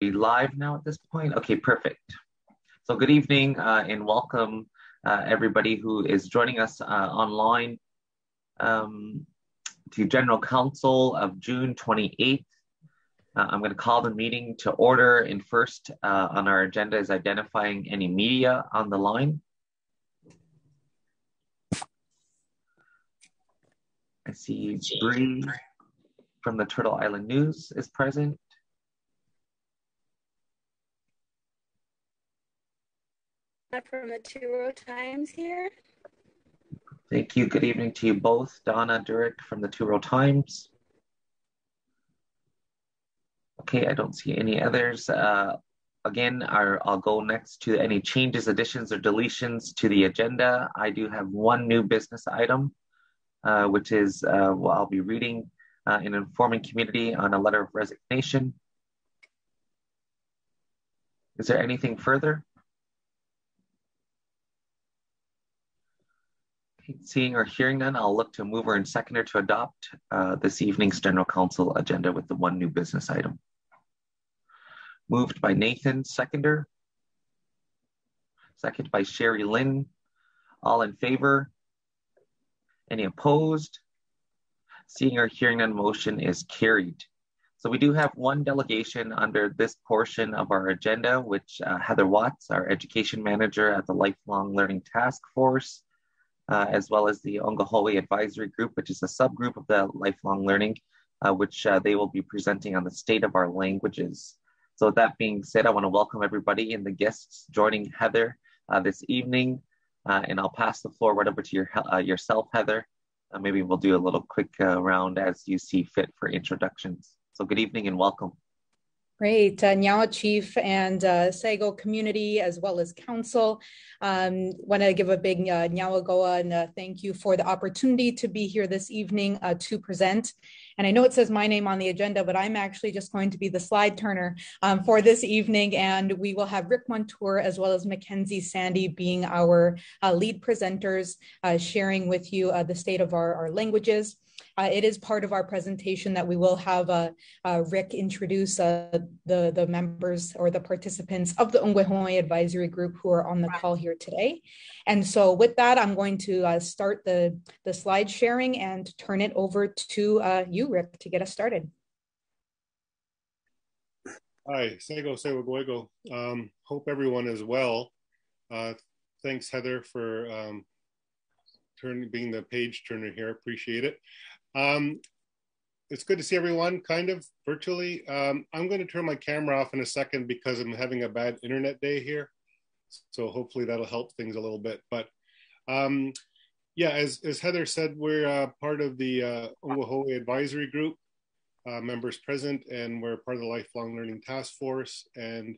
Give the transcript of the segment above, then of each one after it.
Be live now at this point? Okay, perfect. So good evening and welcome everybody who is joining us online um, to General Council of June 28th. I'm going to call the meeting to order, and first on our agenda is identifying any media on the line. I see Bree from the Turtle Island News is present. From the Two Times here. Thank you. Good evening to you both. Donna Durek from the Two Times. Okay, I don't see any others. Again, I'll go next to any changes, additions, or deletions to the agenda. I do have one new business item, which is I'll be reading and informing community on a letter of resignation. Is there anything further? Okay, seeing or hearing none, I'll look to mover and seconder to adopt this evening's General Council agenda with the one new business item. Moved by Nathan, seconder. Second by Sherry Lynn. All in favor? Any opposed? Seeing or hearing none, motion is carried. So we do have one delegation under this portion of our agenda, which Heather Watts, our education manager at the Lifelong Learning Task Force, as well as the Ongahoe Advisory Group, which is a subgroup of the Lifelong Learning, which they will be presenting on the state of our languages. So with that being said, I want to welcome everybody and the guests joining Heather this evening, and I'll pass the floor right over to yourself, Heather. Maybe we'll do a little quick round as you see fit for introductions. So good evening and welcome. Great. Nyawa Chief and Sago community, as well as council. Want to give a big Nyawa Goa and thank you for the opportunity to be here this evening to present. And I know it says my name on the agenda, but I'm actually just going to be the slide turner for this evening. And we will have Rick Montour as well as Mackenzie Sandy being our lead presenters, sharing with you the state of our languages. It is part of our presentation that we will have Rick introduce the members or the participants of the Ongahoe Advisory Group who are on the call here today. And so with that, I'm going to start the slide sharing and turn it over to you, Rick, to get us started. Hi, Sego Sewagoigo. Hope everyone is well. Thanks, Heather, for being the page turner here. Appreciate it. It's good to see everyone kind of virtually. I'm going to turn my camera off in a second because I'm having a bad internet day here. So hopefully that'll help things a little bit. But yeah, as Heather said, we're part of the Ongahoe Advisory Group, members present, and we're part of the Lifelong Learning Task Force. And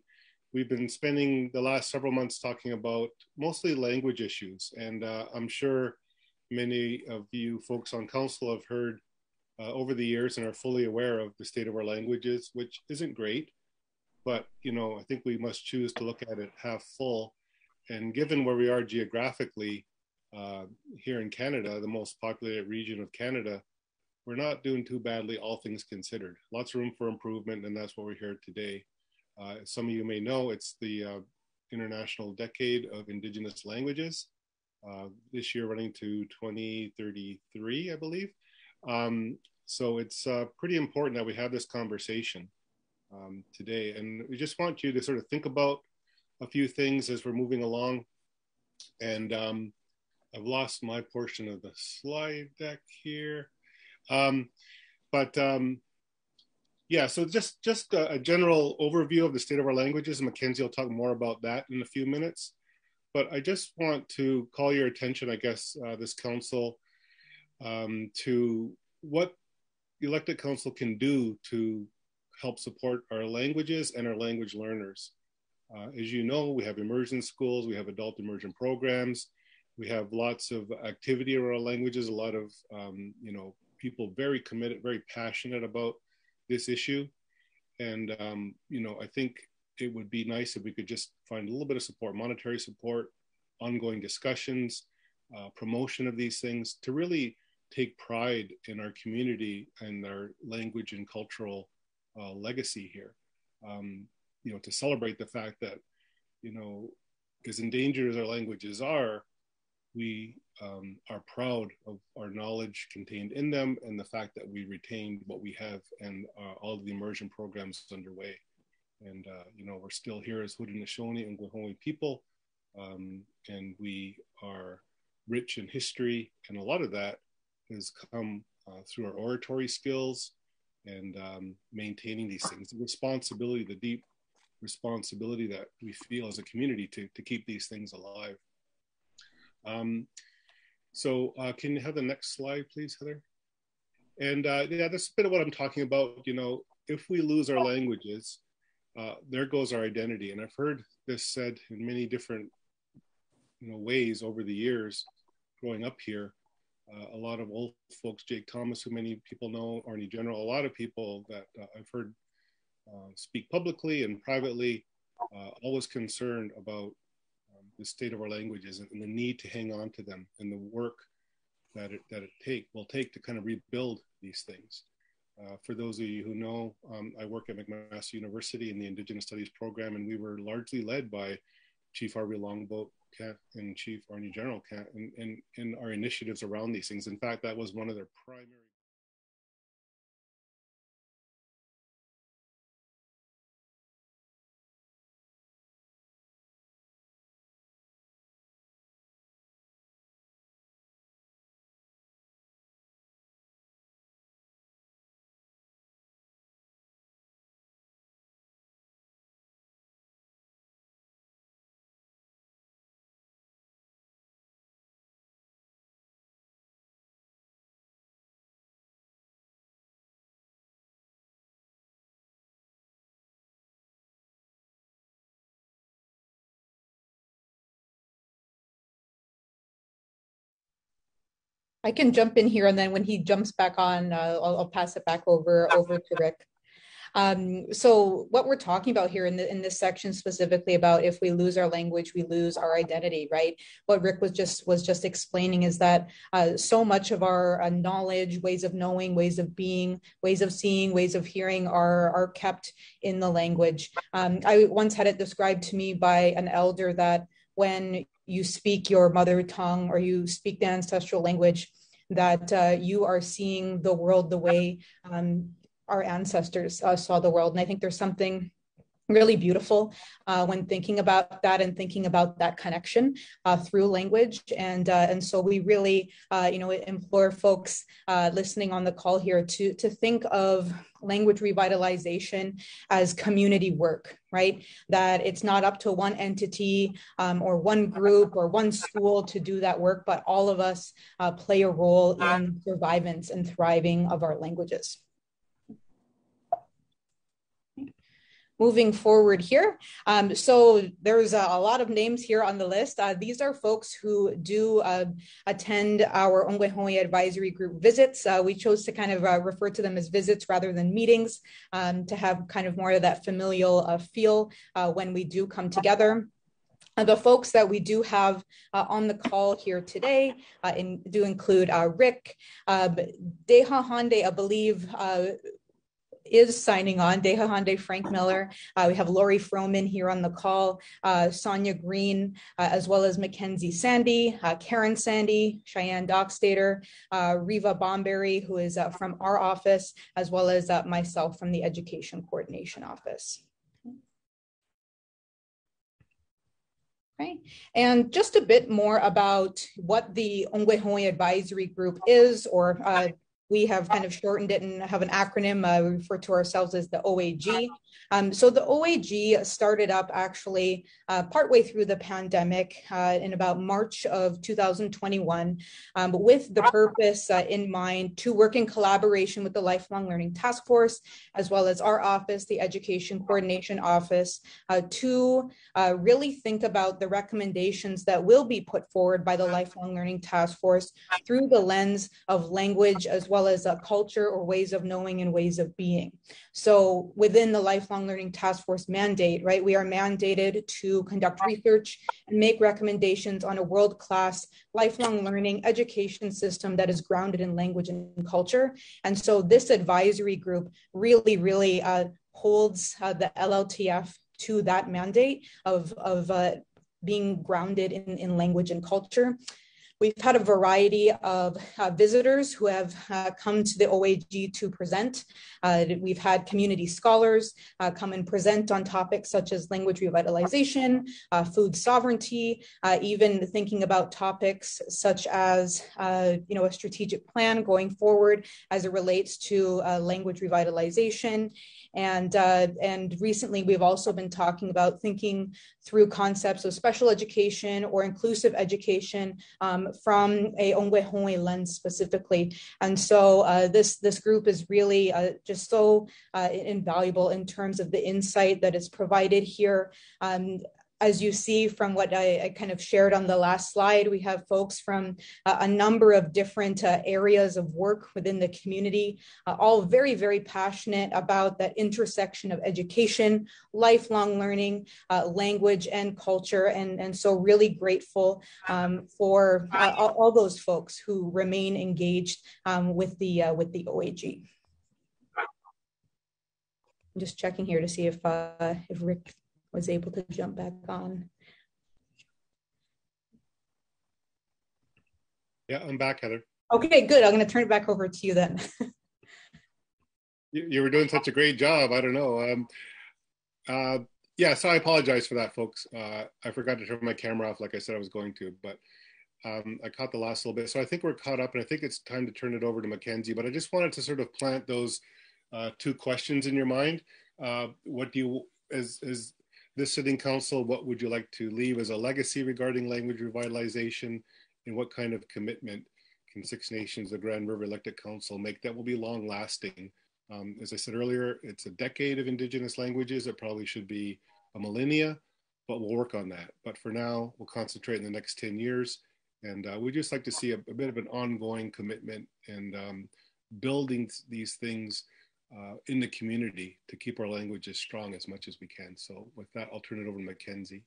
we've been spending the last several months talking about mostly language issues. And I'm sure many of you folks on council have heard over the years and are fully aware of the state of our languages, which isn't great, but I think we must choose to look at it half full. And given where we are geographically here in Canada, the most populated region of Canada, we're not doing too badly, all things considered. Lots of room for improvement, and that's what we're here today. Some of you may know it's the International Decade of Indigenous Languages. This year running to 2033, I believe. So it's pretty important that we have this conversation today. And we just want you to sort of think about a few things as we're moving along. And I've lost my portion of the slide deck here. Yeah, so just a general overview of the state of our languages. And Mackenzie will talk more about that in a few minutes. But I just want to call your attention, I guess, this council to what the elected council can do to help support our languages and our language learners. As you know, we have immersion schools, we have adult immersion programs, we have lots of activity around our languages, a lot of people very committed, very passionate about this issue. And I think it would be nice if we could just find a little bit of support, monetary support, ongoing discussions, promotion of these things to really take pride in our community and our language and cultural legacy here. to celebrate the fact that, as endangered as our languages are, we are proud of our knowledge contained in them and the fact that we retained what we have and all of the immersion programs underway. And, we're still here as Haudenosaunee and Gwich'in people, and we are rich in history, and a lot of that has come through our oratory skills and maintaining these things. The responsibility, the deep responsibility that we feel as a community to keep these things alive. So can you have the next slide, please, Heather? And yeah, that's a bit of what I'm talking about. If we lose our languages, there goes our identity. And I've heard this said in many different ways over the years growing up here. A lot of old folks, Jake Thomas, who many people know, Arnie General, a lot of people that I've heard speak publicly and privately, always concerned about the state of our languages and the need to hang on to them and the work that it will take to kind of rebuild these things. For those of you who know, I work at McMaster University in the Indigenous Studies program, and we were largely led by Chief Harvey Longboat and Chief Arnie General in our initiatives around these things. In fact, that was one of their primary. I can jump in here, and then when he jumps back on, I'll pass it back over to Rick. So what we're talking about here in this section specifically about if we lose our language, we lose our identity, right? What Rick was just explaining is that so much of our knowledge, ways of knowing, ways of being, ways of seeing, ways of hearing are kept in the language. I once had it described to me by an elder that when you speak your mother tongue or you speak the ancestral language, that you are seeing the world the way our ancestors saw the world. And I think there's something really beautiful when thinking about that and thinking about that connection through language. And so we really, implore folks listening on the call here to think of language revitalization as community work, right? That it's not up to one entity or one group or one school to do that work, but all of us play a role in survivance and thriving of our languages. Moving forward here. So there's a lot of names here on the list. These are folks who do attend our Ongwehoe Advisory Group visits. We chose to kind of refer to them as visits rather than meetings to have kind of more of that familial feel when we do come together. The folks that we do have on the call here today do include Rick, Deha Hande, I believe, is signing on, Deha Hande, Frank Miller. We have Lori Froman here on the call, Sonia Green, as well as Mackenzie Sandy, Karen Sandy, Cheyenne Dockstader, Riva Bomberry, who is from our office, as well as myself from the Education Coordination Office. Okay. And just a bit more about what the Ongwehoe Advisory Group is, or we have kind of shortened it and have an acronym. We refer to ourselves as the OAG. So the OAG started up actually partway through the pandemic in about March of 2021, with the purpose in mind to work in collaboration with the Lifelong Learning Task Force, as well as our office, the Education Coordination Office, to really think about the recommendations that will be put forward by the Lifelong Learning Task Force through the lens of language, as well as culture or ways of knowing and ways of being. So within the Lifelong Learning Task Force mandate, right, we are mandated to conduct research and make recommendations on a world-class lifelong learning education system that is grounded in language and culture. And so this advisory group really holds the LLTF to that mandate of being grounded in language and culture. We've had a variety of visitors who have come to the OAG to present. We've had community scholars come and present on topics such as language revitalization, food sovereignty, even thinking about topics such as a strategic plan going forward as it relates to language revitalization. And recently, we've also been talking about thinking through concepts of special education or inclusive education from a Ongwehongwe lens specifically. And so this group is really just so invaluable in terms of the insight that is provided here. As you see from what I kind of shared on the last slide, we have folks from a number of different areas of work within the community, all very, very passionate about that intersection of education, lifelong learning, language, and culture. And so really grateful for all those folks who remain engaged with the OAG. I'm just checking here to see if Rick was able to jump back on. Yeah, I'm back, Heather. Okay, good. I'm going to turn it back over to you then. You were doing such a great job. I don't know. Yeah, so I apologize for that, folks. I forgot to turn my camera off like I said I was going to, but I caught the last little bit. So I think we're caught up, and I think it's time to turn it over to Mackenzie. But I just wanted to sort of plant those two questions in your mind. What do you, as this sitting council, what would you like to leave as a legacy regarding language revitalization, and what kind of commitment can Six Nations, the Grand River Elected Council, make that will be long lasting? As I said earlier, it's a decade of Indigenous languages. It probably should be a millennia, but we'll work on that. But for now, we'll concentrate in the next 10 years. And we'd just like to see a bit of an ongoing commitment and building these things in the community to keep our languages strong as much as we can. So with that, I'll turn it over to Mackenzie.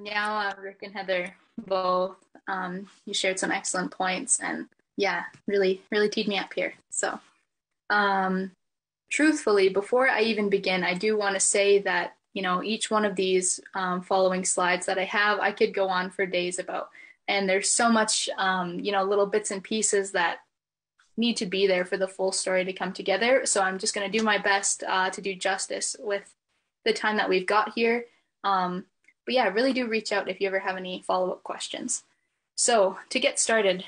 Now, Rick and Heather, both, you shared some excellent points, and yeah, really teed me up here. So truthfully, before I even begin, I do want to say that, each one of these following slides that I have, I could go on for days about. And there's so much, little bits and pieces that need to be there for the full story to come together. So I'm just going to do my best to do justice with the time that we've got here. But yeah, really do reach out if you ever have any follow-up questions. So to get started,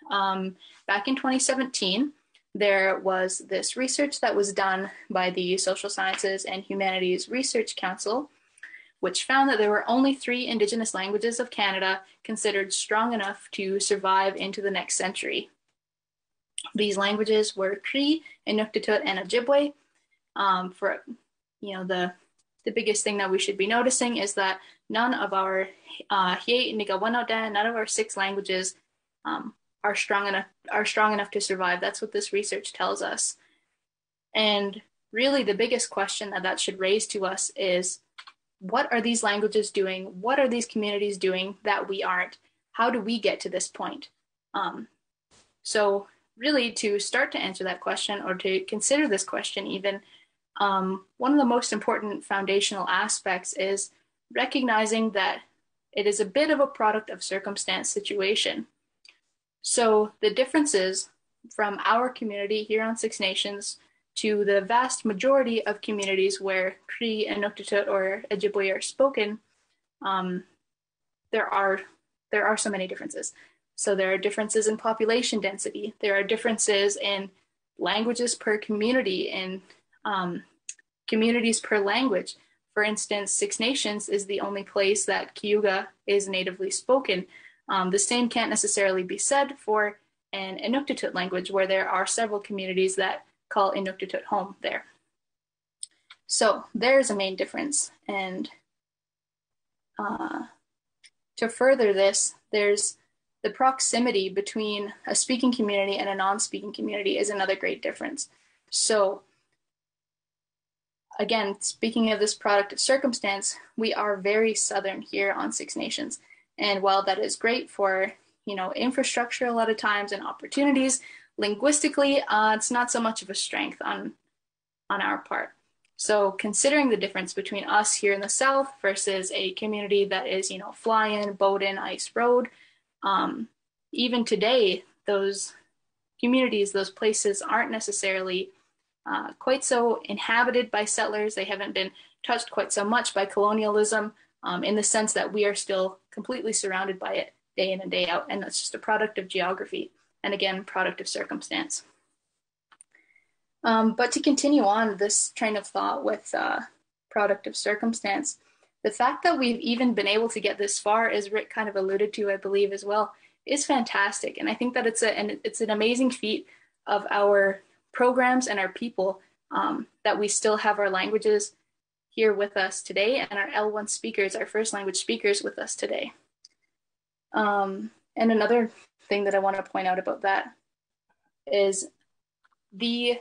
back in 2017, there was this research that was done by the Social Sciences and Humanities Research Council, which found that there were only 3 Indigenous languages of Canada considered strong enough to survive into the next century. These languages were Cree, Inuktitut, and Ojibwe. The biggest thing that we should be noticing is that none of our none of our 6 languages are strong enough to survive. That's what this research tells us. And really, the biggest question that should raise to us is, what are these languages doing? What are these communities doing that we aren't? How do we get to this point? So really, to start to answer that question, or to consider this question even, one of the most important foundational aspects is recognizing that it is a bit of a product of circumstance situation. So the differences from our community here on Six Nations to the vast majority of communities where Cree, Inuktitut, or Ojibwe are spoken, there are so many differences. So there are differences in population density. There are differences in languages per community, in communities per language. For instance, Six Nations is the only place that Cayuga is natively spoken. The same can't necessarily be said for an Inuktitut language, where there are several communities that call Inuktitut home there. So there's a main difference. And to further this, there's the proximity between a speaking community and a non-speaking community is another great difference. So again, speaking of this product of circumstance, we are very southern here on Six Nations. And while that is great for, infrastructure a lot of times and opportunities, linguistically, it's not so much of a strength on on our part. So considering the difference between us here in the South versus a community that is, Fly-in, Boat-in, Ice Road, even today, those communities, those places aren't necessarily quite so inhabited by settlers. They haven't been touched quite so much by colonialism, in the sense that we are still completely surrounded by it day in and day out. And that's just a product of geography. And again, product of circumstance. But to continue on this train of thought with product of circumstance, the fact that we've even been able to get this far, as Rick kind of alluded to, I believe as well, is fantastic. And I think that it's an amazing feat of our programs and our people, that we still have our languages here with us today, and our L1 speakers, our first language speakers, with us today. And another thing that I want to point out about that is the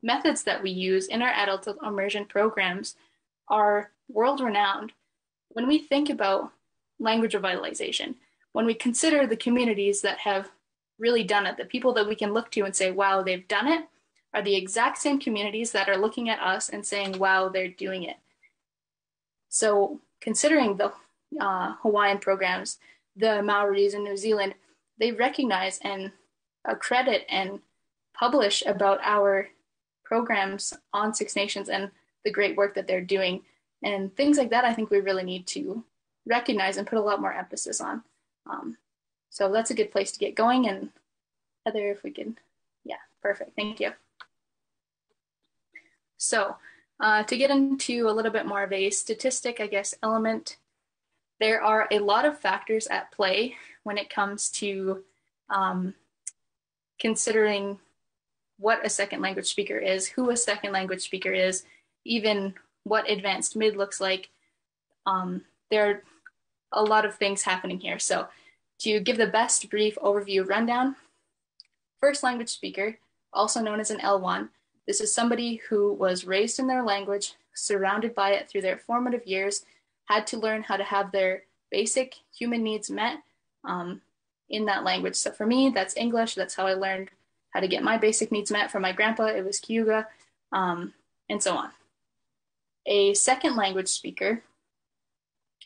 methods that we use in our adult immersion programs are world-renowned. When we think about language revitalization, when we consider the communities that have really done it, the people that we can look to and say, wow, they've done it, are the exact same communities that are looking at us and saying, wow, they're doing it. So considering the Hawaiian programs, the Maoris in New Zealand, they recognize and accredit and publish about our programs on Six Nations and the great work that they're doing. And things like that, I think we really need to recognize and put a lot more emphasis on. So that's a good place to get going. And Heather, if we can, yeah, perfect, thank you. So to get into a little bit more of a statistic, I guess, element, there are a lot of factors at play when it comes to considering what a second language speaker is, who a second language speaker is, even what advanced mid looks like. There are a lot of things happening here. So to give the best brief overview rundown, first language speaker, also known as an L1, this is somebody who was raised in their language, surrounded by it through their formative years, had to learn how to have their basic human needs met in that language. So for me, that's English. That's how I learned how to get my basic needs met. For my grandpa, it was Cayuga, and so on. A second language speaker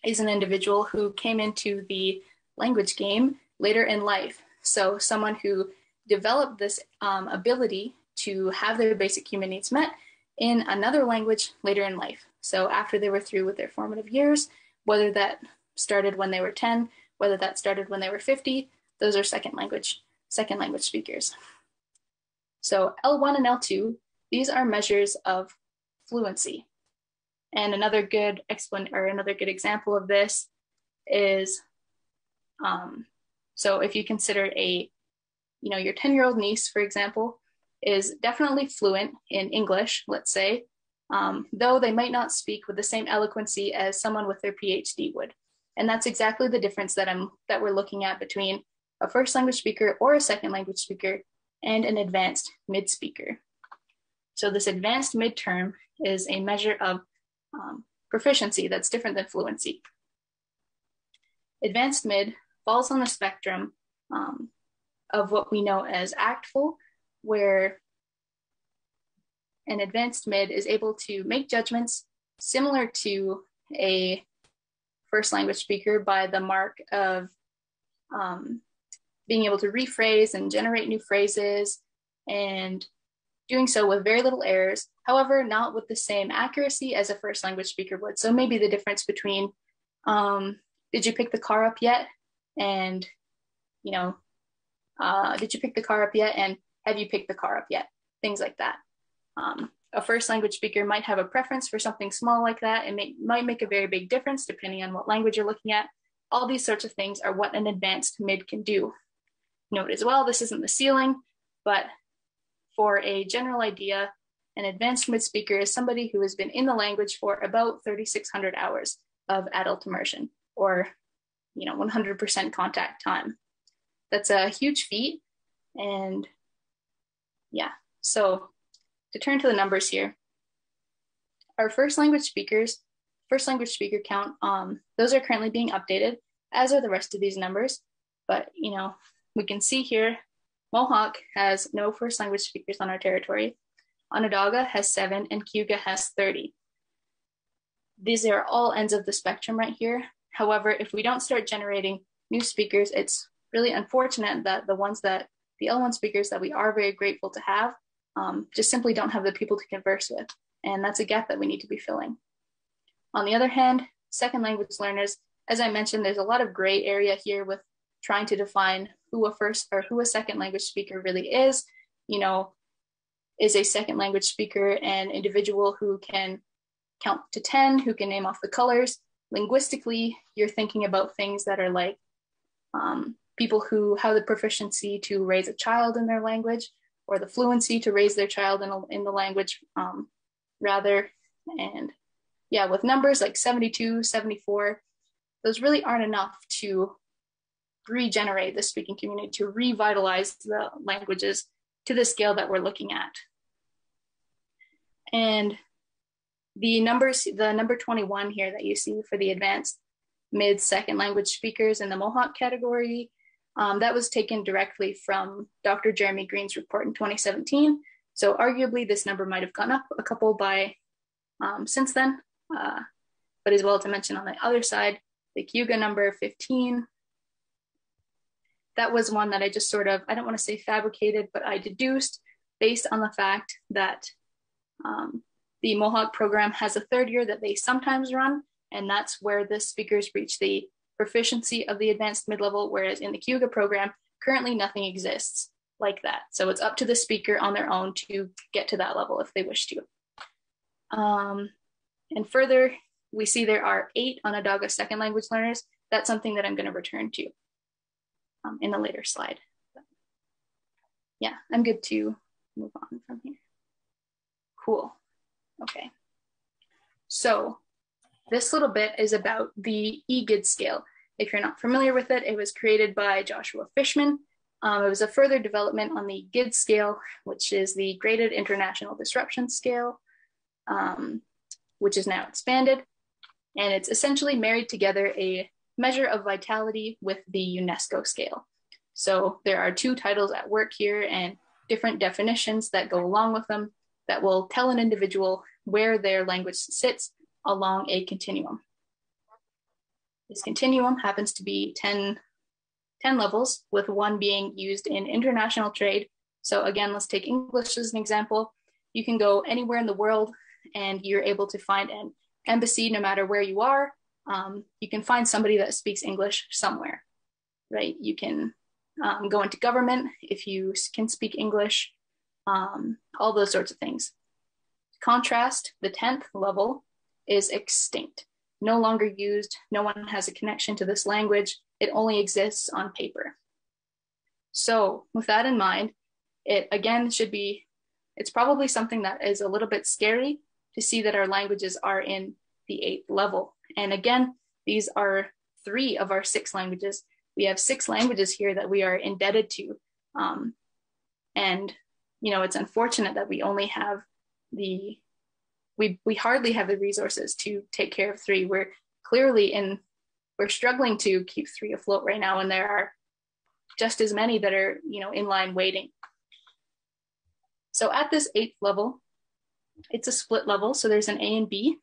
is an individual who came into the language game later in life. So someone who developed this ability to have their basic human needs met in another language later in life. So after they were through with their formative years, whether that started when they were 10, whether that started when they were 50, those are second language speakers. So L1 and L2, these are measures of fluency. And another good example of this is, so if you consider your 10-year-old niece, for example, is definitely fluent in English, let's say, though they might not speak with the same eloquency as someone with their PhD would. And that's exactly the difference that we're looking at between a first language speaker or a second language speaker and an advanced mid speaker. So this advanced mid term is a measure of proficiency that's different than fluency. Advanced mid falls on the spectrum of what we know as actful, where an advanced mid is able to make judgments similar to a first language speaker by the mark of being able to rephrase and generate new phrases, and doing so with very little errors, however, not with the same accuracy as a first language speaker would. So maybe the difference between, did you pick the car up yet? And, did you pick the car up yet? And have you picked the car up yet? Things like that. A first language speaker might have a preference for something small like that. It might make a very big difference depending on what language you're looking at. All these sorts of things are what an advanced mid can do. Note as well, this isn't the ceiling, but for a general idea, an advanced mid speaker is somebody who has been in the language for about 3,600 hours of adult immersion, or 100% contact time. That's a huge feat. And yeah, so to turn to the numbers here, our first language speaker count, those are currently being updated, as are the rest of these numbers. But we can see here, Mohawk has no first language speakers on our territory. Onondaga has 7, and Cayuga has 30. These are all ends of the spectrum right here. However, if we don't start generating new speakers, it's really unfortunate that the L1 speakers that we are very grateful to have just simply don't have the people to converse with. And that's a gap that we need to be filling. On the other hand, second language learners, as I mentioned, there's a lot of gray area here with trying to define who a second language speaker really is. Is a second language speaker an individual who can count to 10, who can name off the colors? Linguistically, you're thinking about things that are like people who have the proficiency to raise a child in their language, or the fluency to raise their child in the language rather. And yeah, with numbers like 72, 74, those really aren't enough to regenerate the speaking community, to revitalize the languages to the scale that we're looking at. And the number 21 here that you see for the advanced mid second language speakers in the Mohawk category, that was taken directly from Dr. Jeremy Green's report in 2017. So arguably this number might have gone up a couple by since then, but as well to mention on the other side, the Cayuga number 15, that was one that I just sort of, I don't want to say fabricated, but I deduced based on the fact that the Mohawk program has a third year that they sometimes run, and that's where the speakers reach the proficiency of the advanced mid-level, whereas in the Cayuga program, currently nothing exists like that. So it's up to the speaker on their own to get to that level if they wish to. And further, we see there are 8 Onondaga second language learners. That's something that I'm going to return to in a later slide. But yeah, I'm good to move on from here. Cool. Okay. So this little bit is about the Egid scale. If you're not familiar with it, it was created by Joshua Fishman. It was a further development on the Egid scale, which is the Graded International Disruption Scale, which is now expanded. And it's essentially married together a measure of vitality with the UNESCO scale. So there are 2 titles at work here and different definitions that go along with them that will tell an individual where their language sits along a continuum. This continuum happens to be 10 levels, with 1 being used in international trade. So again, let's take English as an example. You can go anywhere in the world and you're able to find an embassy no matter where you are. You can find somebody that speaks English somewhere, right? You can go into government if you can speak English, all those sorts of things. Contrast, the 10th level is extinct, no longer used. No one has a connection to this language. It only exists on paper. So with that in mind, it again it's probably something that is a little bit scary to see that our languages are in the 8th level. And again, these are 3 of our 6 languages. We have 6 languages here that we are indebted to. And, it's unfortunate that we only have we hardly have the resources to take care of 3. We're struggling to keep 3 afloat right now. And there are just as many that are, in line waiting. So at this 8th level, it's a split level. So there's an A and B.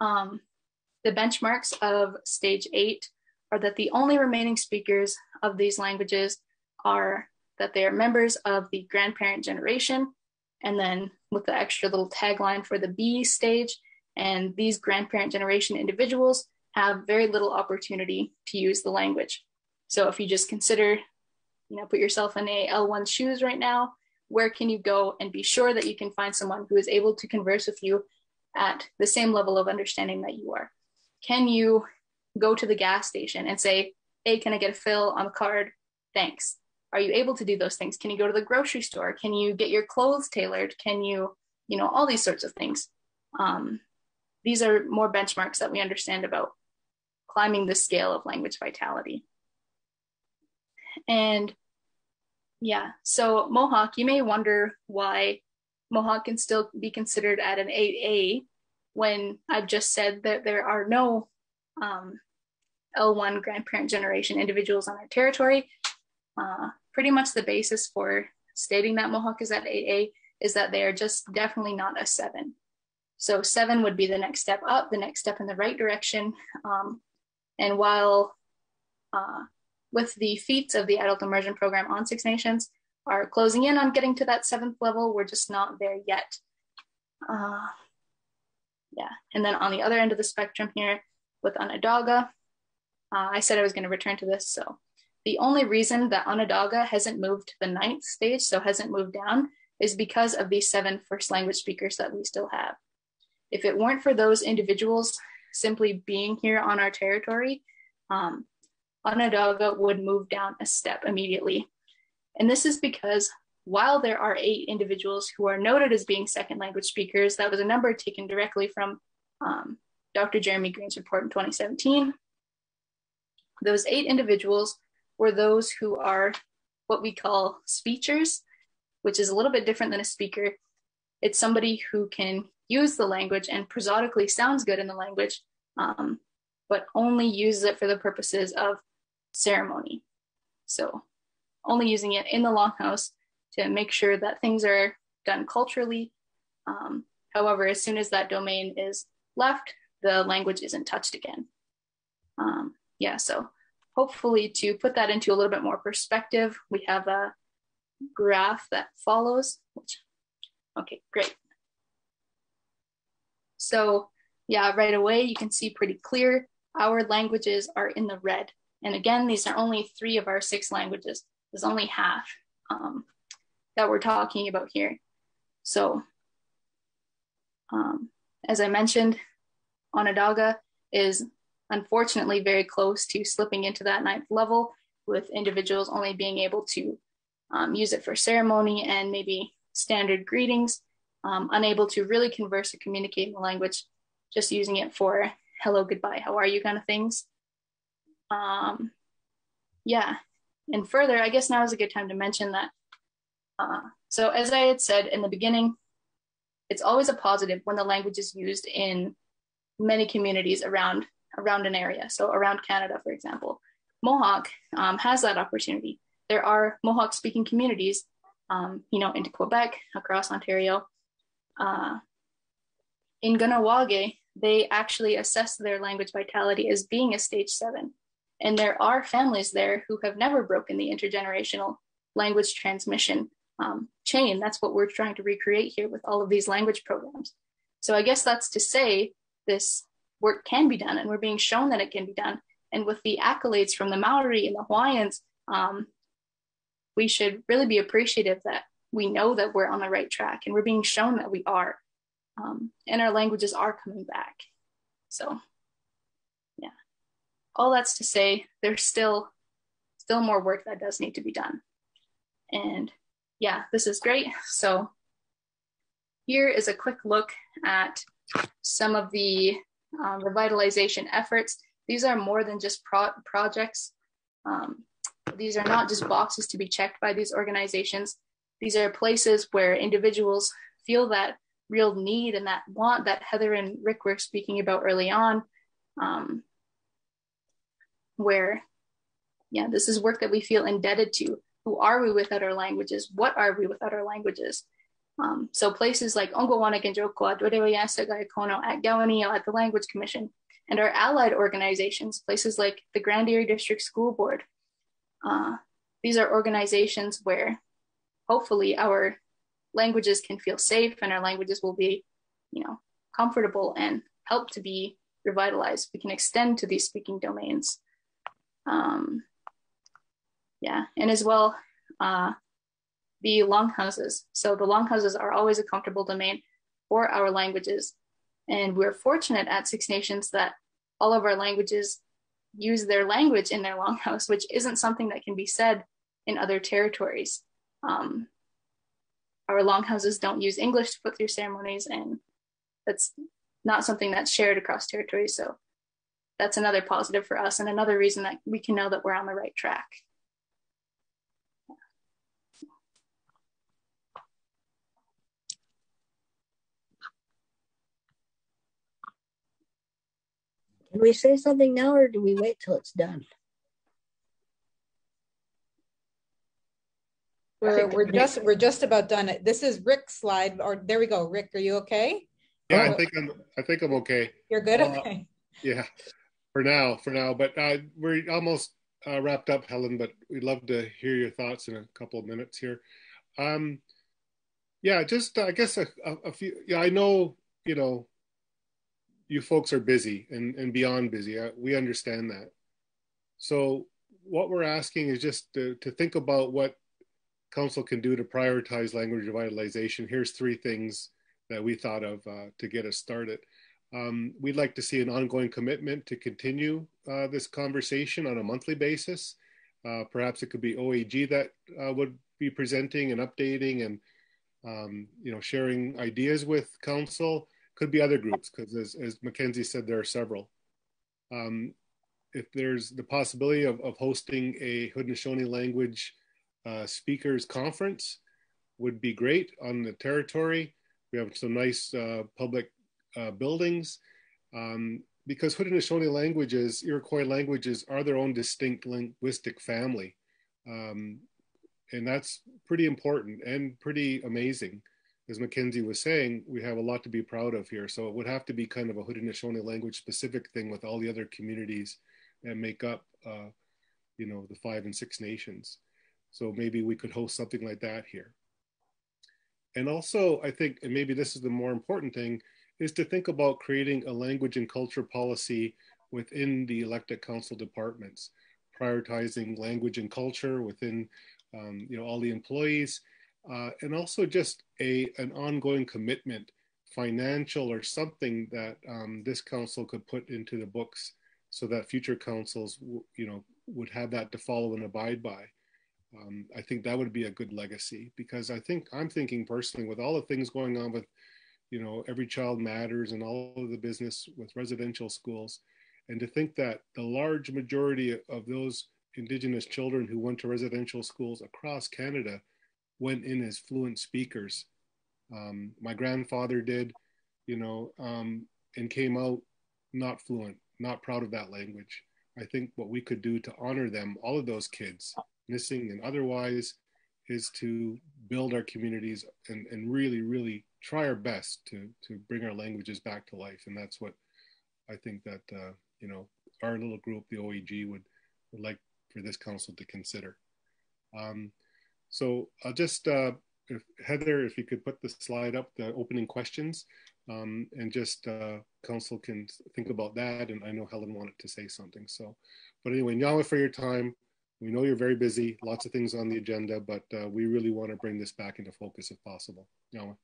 The benchmarks of stage 8 are that the only remaining speakers of these languages are that they are members of the grandparent generation, and then with the extra little tagline for the B stage, and these grandparent generation individuals have very little opportunity to use the language. So if you just consider, put yourself in a L1 shoes right now, where can you go and be sure that you can find someone who is able to converse with you at the same level of understanding that you are? Can you go to the gas station and say, hey, can I get a fill on the card? Thanks. Are you able to do those things? Can you go to the grocery store? Can you get your clothes tailored? Can you, all these sorts of things. These are more benchmarks that we understand about climbing the scale of language vitality. And yeah, so Mohawk, you may wonder why Mohawk can still be considered at an 8A when I've just said that there are no L1 grandparent generation individuals on our territory. Pretty much the basis for stating that Mohawk is at 8A is that they are just definitely not a 7. So 7 would be the next step up, the next step in the right direction. And while with the feats of the Adult Immersion Program on Six Nations are closing in on getting to that 7th level, we're just not there yet. Yeah, and then on the other end of the spectrum here with Onondaga, I said I was going to return to this. So the only reason that Onondaga hasn't moved to the 9th stage, so hasn't moved down, is because of these 7 first language speakers that we still have. If it weren't for those individuals simply being here on our territory, Onondaga would move down a step immediately. And this is because while there are 8 individuals who are noted as being second language speakers, that was a number taken directly from Dr. Jeremy Green's report in 2017. Those 8 individuals were those who are what we call speechers, which is a little bit different than a speaker. It's somebody who can use the language and prosodically sounds good in the language, but only uses it for the purposes of ceremony. So only using it in the longhouse to make sure that things are done culturally. However, as soon as that domain is left, the language isn't touched again. Yeah, so hopefully to put that into a little bit more perspective, we have a graph that follows, okay, great. So yeah, right away, you can see pretty clear, our languages are in the red. And again, these are only 3 of our 6 languages. There's only half that we're talking about here. So as I mentioned, Onondaga is unfortunately very close to slipping into that 9th level, with individuals only being able to use it for ceremony and maybe standard greetings, unable to really converse or communicate in the language, just using it for hello, goodbye, how are you kind of things. Yeah, and further, I guess now is a good time to mention that. So as I had said in the beginning, it's always a positive when the language is used in many communities around an area. So around Canada, for example, Mohawk has that opportunity. There are Mohawk speaking communities, into Quebec, across Ontario. In Ganawage, they actually assess their language vitality as being a stage 7. And there are families there who have never broken the intergenerational language transmission chain. That's what we're trying to recreate here with all of these language programs. So I guess that's to say this work can be done, and we're being shown that it can be done. And with the accolades from the Maori and the Hawaiians, we should really be appreciative that we know that we're on the right track, and we're being shown that we are, and our languages are coming back. So yeah, all that's to say there's still more work that does need to be done. And yeah, this is great. So here is a quick look at some of the revitalization efforts. These are more than just projects. These are not just boxes to be checked by these organizations. These are places where individuals feel that real need and that want that Heather and Rick were speaking about early on, where, yeah, this is work that we feel indebted to. Who are we without our languages? What are we without our languages? So places like Ongowana Genjokwa, Dwedeweyasa Gaikono at Gawanio at the Language Commission, and our allied organizations, places like the Grand Erie District School Board. These are organizations where hopefully our languages can feel safe and our languages will be, comfortable and help to be revitalized. We can extend to these speaking domains. Yeah, and as well, the longhouses. So the longhouses are always a comfortable domain for our languages. And we're fortunate at Six Nations that all of our languages use their language in their longhouse, which isn't something that can be said in other territories. Our longhouses don't use English to put through ceremonies, and that's not something that's shared across territories. So that's another positive for us and another reason that we can know that we're on the right track. Can we say something now, or do we wait till it's done? We're just about done. This is Rick's slide, or there we go. Rick, are you okay? Yeah, Oh, I think I'm okay. You're good. Okay. Yeah, for now. But we're almost wrapped up, Helen. But we'd love to hear your thoughts in a couple of minutes here. Yeah, just I guess a few. Yeah, I know you folks are busy and beyond busy. We understand that. So what we're asking is just to think about what Council can do to prioritize language revitalization. Here's three things that we thought of to get us started. We'd like to see an ongoing commitment to continue this conversation on a monthly basis. Perhaps it could be OAG that would be presenting and updating and sharing ideas with Council. Could be other groups, because as Mackenzie said, there are several. If there's the possibility of hosting a Haudenosaunee language speakers conference, would be great on the territory. We have some nice public buildings, because Haudenosaunee languages, Iroquois languages, are their own distinct linguistic family. And that's pretty important and pretty amazing. As Mackenzie was saying, we have a lot to be proud of here. So it would have to be kind of a Haudenosaunee language specific thing with all the other communities that make up, the 5 and 6 nations. So maybe we could host something like that here. And also, I think, and maybe this is the more important thing, is to think about creating a language and culture policy within the elected council departments, prioritizing language and culture within all the employees, and also just an ongoing commitment, financial or something that this council could put into the books so that future councils, would have that to follow and abide by. I think that would be a good legacy, because I'm thinking personally, with all the things going on with, Every Child Matters and all of the business with residential schools, and to think that the large majority of those Indigenous children who went to residential schools across Canada went in as fluent speakers. My grandfather did, and came out not fluent, not proud of that language. I think what we could do to honor them, all of those kids, missing and otherwise, is to build our communities and really, really try our best to bring our languages back to life. And that's what I think that, our little group, the OEG, would like for this council to consider. So I'll just, if Heather, if you could put the slide up, the opening questions, and just council can think about that. And I know Helen wanted to say something. So, but anyway, Nyawa, for your time. We know you're very busy, lots of things on the agenda, but we really want to bring this back into focus if possible. Nyawa.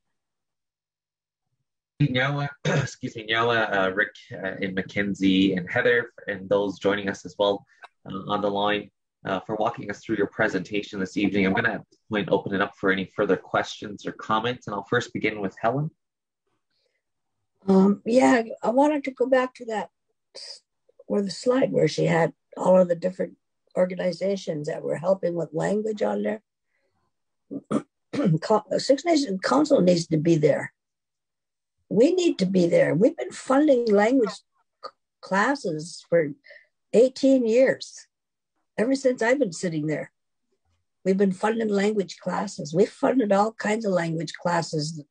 Nyawa, excuse me, Nyawa, Rick, and Mackenzie, and Heather, and those joining us as well on the line for walking us through your presentation this evening. I'm going to at this point open it up for any further questions or comments, and I'll first begin with Helen. Yeah, I wanted to go back to that, where the slide where she had all of the different organizations that were helping with language on there. Six Nations Council needs to be there. We need to be there. We've been funding language classes for 18 years. Ever since I've been sitting there, we've been funding language classes. We funded all kinds of language classes.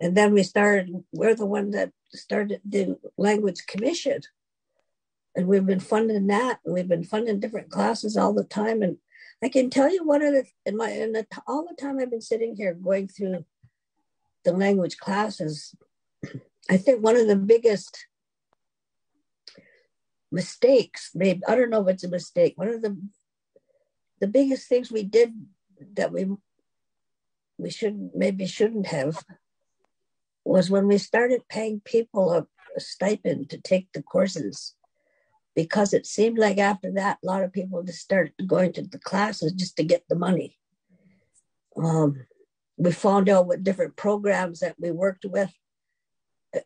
And then we're the one that started the language commission. And we've been funding that. And we've been funding different classes all the time. And I can tell you one of the, all the time I've been sitting here going through the language classes, I think one of the biggest mistakes, maybe, I don't know if it's a mistake, one of the biggest things we did that we shouldn't have, was when we started paying people a stipend to take the courses, because it seemed like after that, a lot of people just started going to the classes just to get the money. We found out what different programs that we worked with.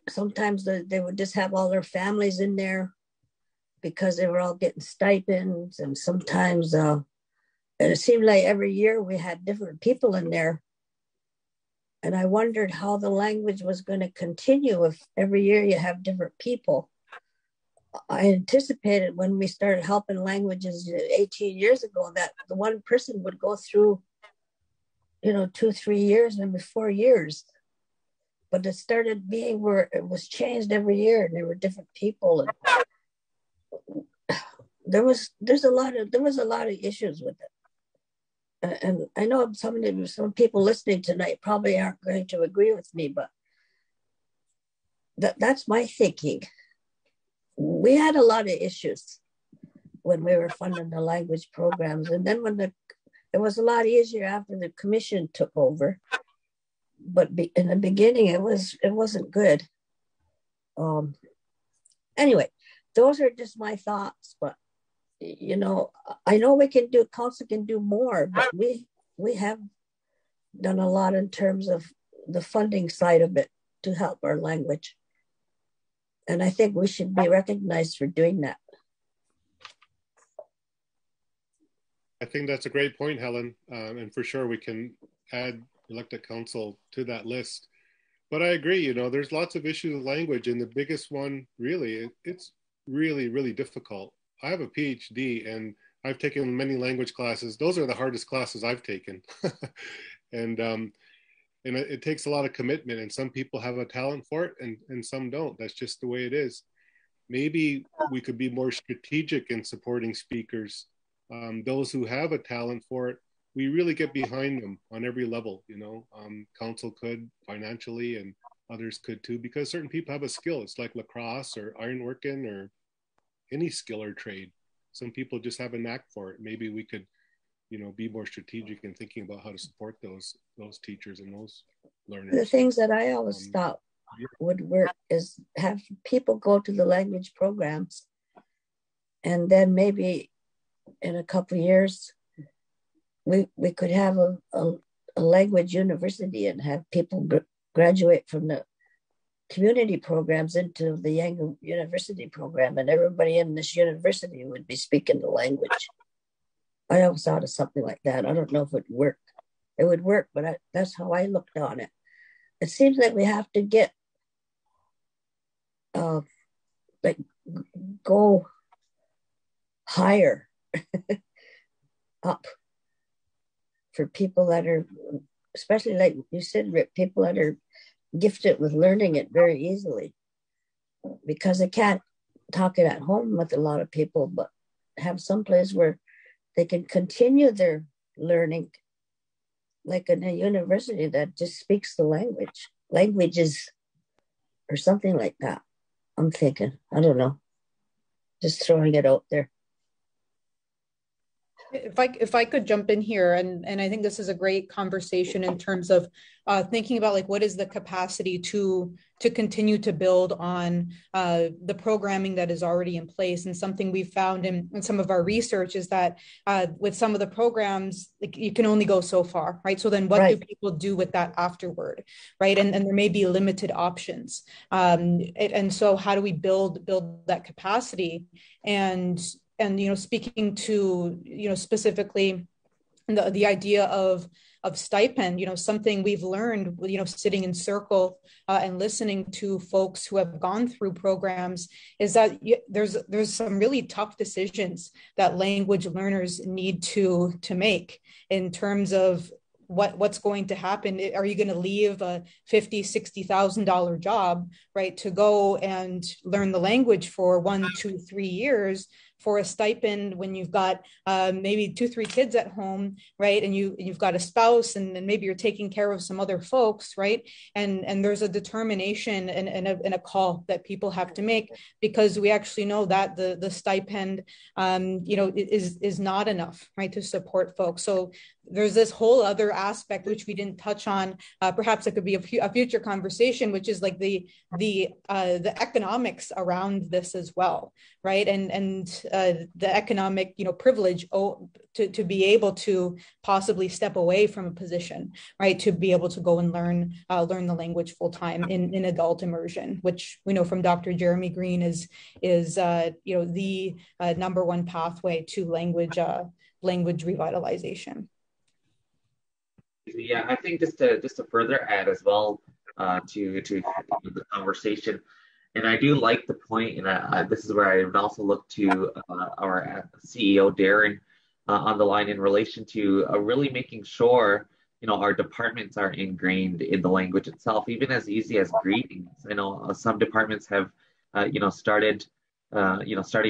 Sometimes they would just have all their families in there because they were all getting stipends. And sometimes it seemed like every year we had different people in there. And I wondered how the language was going to continue if every year you have different people. I anticipated when we started helping languages 18 years ago that the one person would go through 2-3 years, and maybe 4 years. But it started being where it was changed every year, and there were different people, and there was a lot of issues with it. And I know some people listening tonight probably aren't going to agree with me, but that's my thinking. We had a lot of issues when we were funding the language programs, and then it was a lot easier after the commission took over. But in the beginning, it wasn't good. Anyway, those are just my thoughts. But I know council can do more, but we have done a lot in terms of the funding side of it to help our language, and I think we should be recognized for doing that. I think that's a great point, Helen, and for sure we can add elected council to that list. But I agree, there's lots of issues with language, and the biggest one, really, it's really, really difficult. I have a PhD, and I've taken many language classes. Those are the hardest classes I've taken. And it takes a lot of commitment, and some people have a talent for it, and some don't. That's just the way it is. Maybe we could be more strategic in supporting speakers. Those who have a talent for it, we really get behind them on every level. Council could financially, and others could too, because certain people have a skill. It's like lacrosse or ironworking or any skill or trade. Some people just have a knack for it. Maybe we could, be more strategic in thinking about how to support those teachers and those learners. The things that I always thought would work is have people go to the language programs, and then maybe in a couple of years, we could have a language university and have people graduate from the community programs into the Yang University program, and everybody in this university would be speaking the language. I always thought of something like that. I don't know if it would work. It would work, but that's how I looked on it. It seems like we have to get go higher up for people that are, especially like you said, Rick, people that are gifted with learning it very easily, because they can't talk it at home with a lot of people, but have some place where they can continue their learning, like in a university that just speaks the languages or something like that. I'm thinking, I don't know, just throwing it out there. If I could jump in here, and I think this is a great conversation in terms of thinking about like what is the capacity to continue to build on the programming that is already in place. And something we've found in some of our research is that with some of the programs, like you can only go so far, right? So then what do people do with that afterward, right? And there may be limited options. And so how do we build that capacity? And speaking to specifically the idea of stipend, something we've learned, sitting in circle and listening to folks who have gone through programs, is that there's some really tough decisions that language learners need to make in terms of what's going to happen. Are you going to leave a $50,000-$60,000 job, right, to go and learn the language for 1, 2, 3 years for a stipend when you've got maybe 2-3 kids at home, right? And you've got a spouse, and maybe you're taking care of some other folks, right? And there's a determination and a call that people have to make, because we actually know that the stipend, is not enough, right, to support folks. So there's this whole other aspect which we didn't touch on. Perhaps it could be a future conversation, which is like the economics around this as well, right? And the economic privilege to be able to possibly step away from a position, right, to be able to go and learn the language full time in adult immersion, which we know from Dr. Jeremy Green is the number one pathway to language revitalization. Yeah, I think just to further add as well to the conversation, and I do like the point, and this is where I would also look to our CEO Darren on the line in relation to really making sure our departments are ingrained in the language itself, even as easy as greetings. I know some departments have, started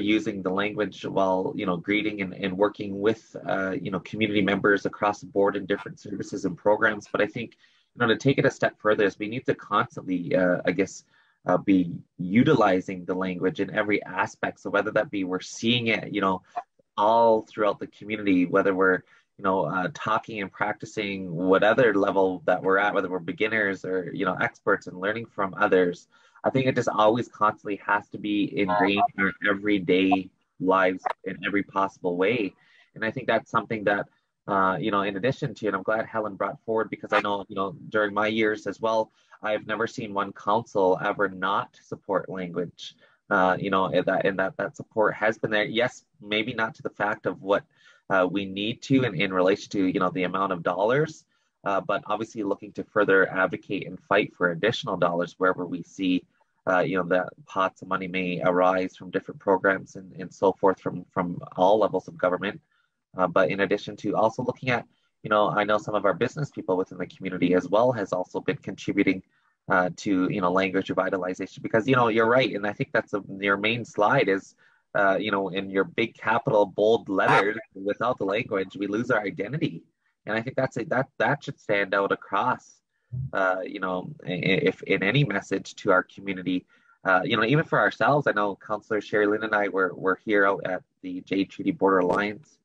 using the language while, greeting and working with, community members across the board in different services and programs. But I think, to take it a step further is we need to constantly, be utilizing the language in every aspect. So whether that be we're seeing it, all throughout the community, whether we're talking and practicing what other level that we're at, whether we're beginners or experts and learning from others. I think it just always constantly has to be ingrained in our everyday lives in every possible way. And I think that's something that in addition to, and I'm glad Helen brought forward, because I know during my years as well, I've never seen one council ever not support language. And that support has been there. Yes, maybe not to the fact of what we need to in relation to the amount of dollars, but obviously looking to further advocate and fight for additional dollars wherever we see that pots of money may arise from different programs and so forth from all levels of government. But in addition to also looking at, I know some of our business people within the community as well has also been contributing to language revitalization, because you're right, and I think that's your main slide is in your big capital bold letters, without the language we lose our identity. And I think that should stand out across if in any message to our community, even for ourselves. I know Councillor Sherry Lynn and I were here out at the Jade Treaty Border Alliance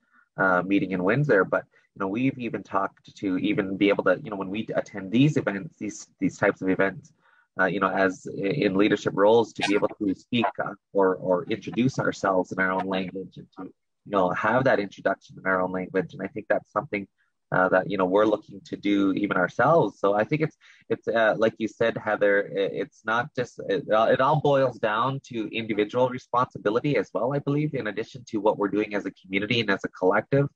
meeting in Windsor, but we've even talked to even be able to, when we attend these events, these types of events, as in leadership roles, to be able to speak or introduce ourselves in our own language, and to, have that introduction in our own language. And I think that's something that, we're looking to do even ourselves. So I think it's like you said, Heather, it's not just, it all boils down to individual responsibility as well, I believe, in addition to what we're doing as a community and as a collective.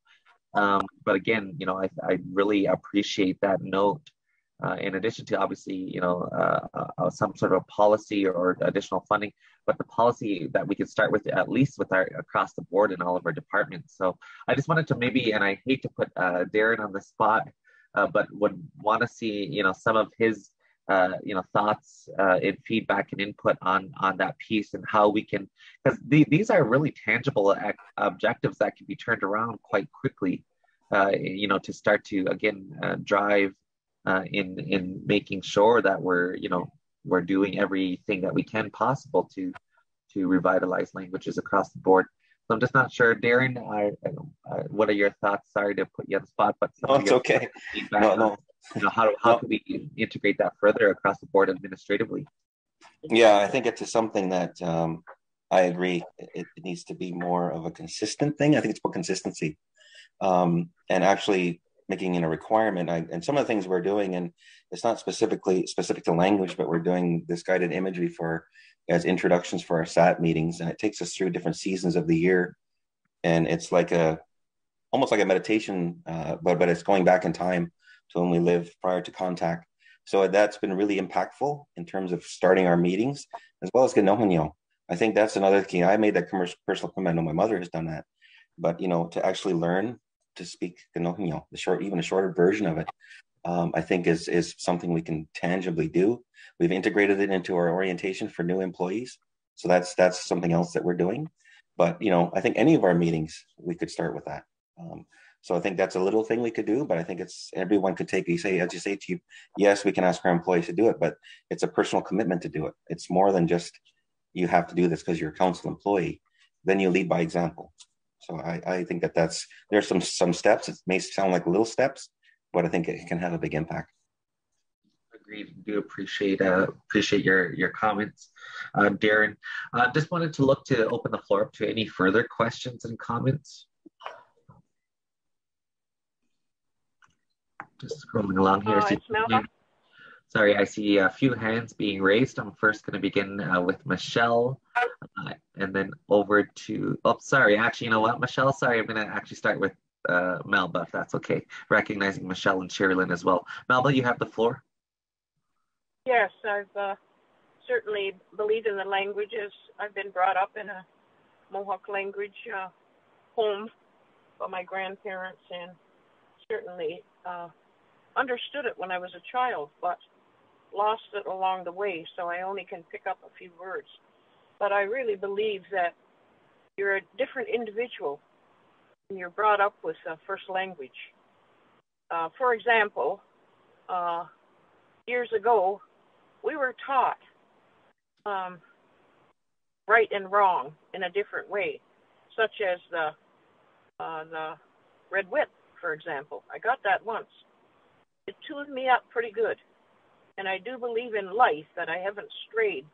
But again, I really appreciate that note. In addition to obviously, some sort of policy or additional funding, but the policy that we can start with, at least with our across the board in all of our departments. So I just wanted to maybe, and I hate to put Darren on the spot, but would want to see, some of his, thoughts and feedback and input on that piece, and how we can, because these are really tangible objectives that can be turned around quite quickly, to start to, again, drive in making sure that we're doing everything that we can possible to revitalize languages across the board. So I'm just not sure, Darren, what are your thoughts? Sorry to put you on the spot, but no, it's okay. No. How can we integrate that further across the board administratively? Yeah, I think it's something that I agree. It needs to be more of a consistent thing. I think it's about consistency, and actually making it a requirement. And some of the things we're doing, and it's not specific to language, but we're doing this guided imagery as introductions for our SAT meetings, and it takes us through different seasons of the year, and it's like almost like a meditation, but it's going back in time to when we lived prior to contact. So that's been really impactful in terms of starting our meetings, as well as Ganohonyo. I think that's another key. I made that personal comment. I know my mother has done that, but to actually learn to speak Ganohonyo, even a shorter version of it, I think is something we can tangibly do. We've integrated it into our orientation for new employees, so that's something else that we're doing. But I think any of our meetings we could start with that. So I think that's a little thing we could do, but I think everyone could take, as you say, Chief, yes, we can ask our employees to do it, but it's a personal commitment to do it. It's more than just you have to do this because you're a council employee. Then you lead by example. So I think there's some steps. It may sound like little steps, but I think it can have a big impact. Agreed. Do appreciate your comments, Darren. Just wanted to look to open the floor up to any further questions and comments. Just scrolling along here. It's Melba. Sorry, I see a few hands being raised. I'm first going to begin with Michelle, and then over to, sorry, actually, you know what, Michelle, sorry, I'm going to actually start with Melba, if that's okay, recognizing Michelle and Sherilyn as well. Melba, you have the floor. Yes, I've certainly believed in the languages. I've been brought up in a Mohawk language home by my grandparents, and certainly understood it when I was a child, but lost it along the way, so I only can pick up a few words. But I really believe that you're a different individual when you're brought up with a first language. For example, years ago, we were taught right and wrong in a different way, such as the red whip, for example. I got that once. It tuned me up pretty good. And I do believe in life that I haven't strayed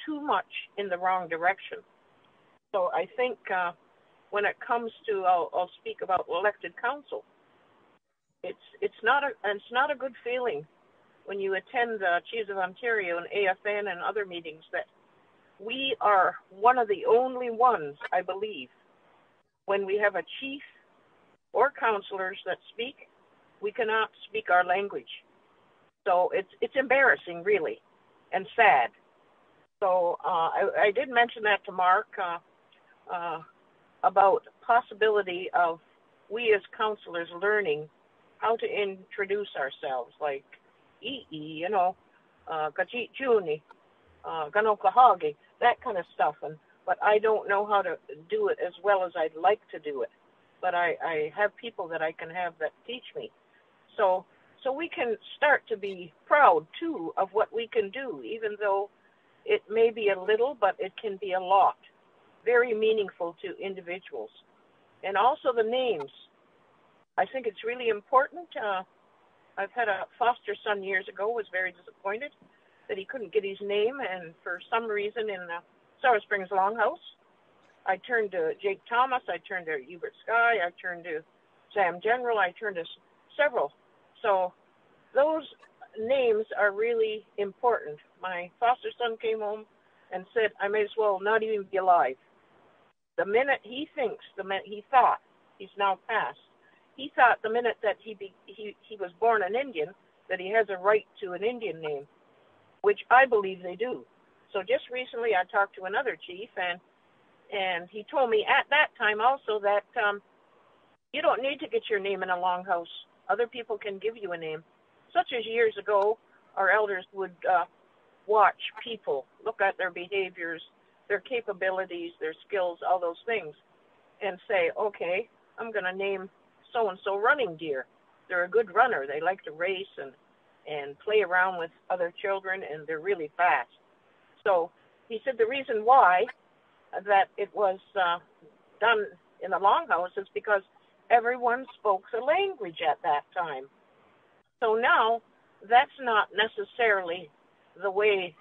too much in the wrong direction. So I think when it comes to, I'll speak about elected council, it's not a good feeling when you attend the Chiefs of Ontario and AFN and other meetings that we are one of the only ones, I believe, when we have a chief or councillors that speak, we cannot speak our language. So it's embarrassing, really, and sad. So I did mention that to Mark about possibility of we as counselors learning how to introduce ourselves, like Kajit Juni, Ganokahagi, that kind of stuff. But I don't know how to do it as well as I'd like to do it. But I have people that I can have that teach me. So we can start to be proud, too, of what we can do, even though it may be a little, but it can be a lot. Very meaningful to individuals. And also the names. I think it's really important. I've had a foster son years ago, was very disappointed that he couldn't get his name, and for some reason in the Sour Springs Longhouse, I turned to Jake Thomas, I turned to Egid Scale, I turned to Sam General, I turned to several. So those names are really important. My foster son came home and said, I may as well not even be alive. The minute he thinks, the minute he thought, he's now passed, he thought the minute that he was born an Indian, that he has a right to an Indian name, which I believe they do. So just recently I talked to another chief, and he told me at that time also that you don't need to get your name in a longhouse. Other people can give you a name. Such as years ago, our elders would watch people, look at their behaviors, their capabilities, their skills, all those things, and say, okay, I'm going to name so-and-so Running Deer. They're a good runner. They like to race and play around with other children, and they're really fast. So he said the reason why that it was done in the longhouse is because everyone spoke the language at that time. So now that's not necessarily the way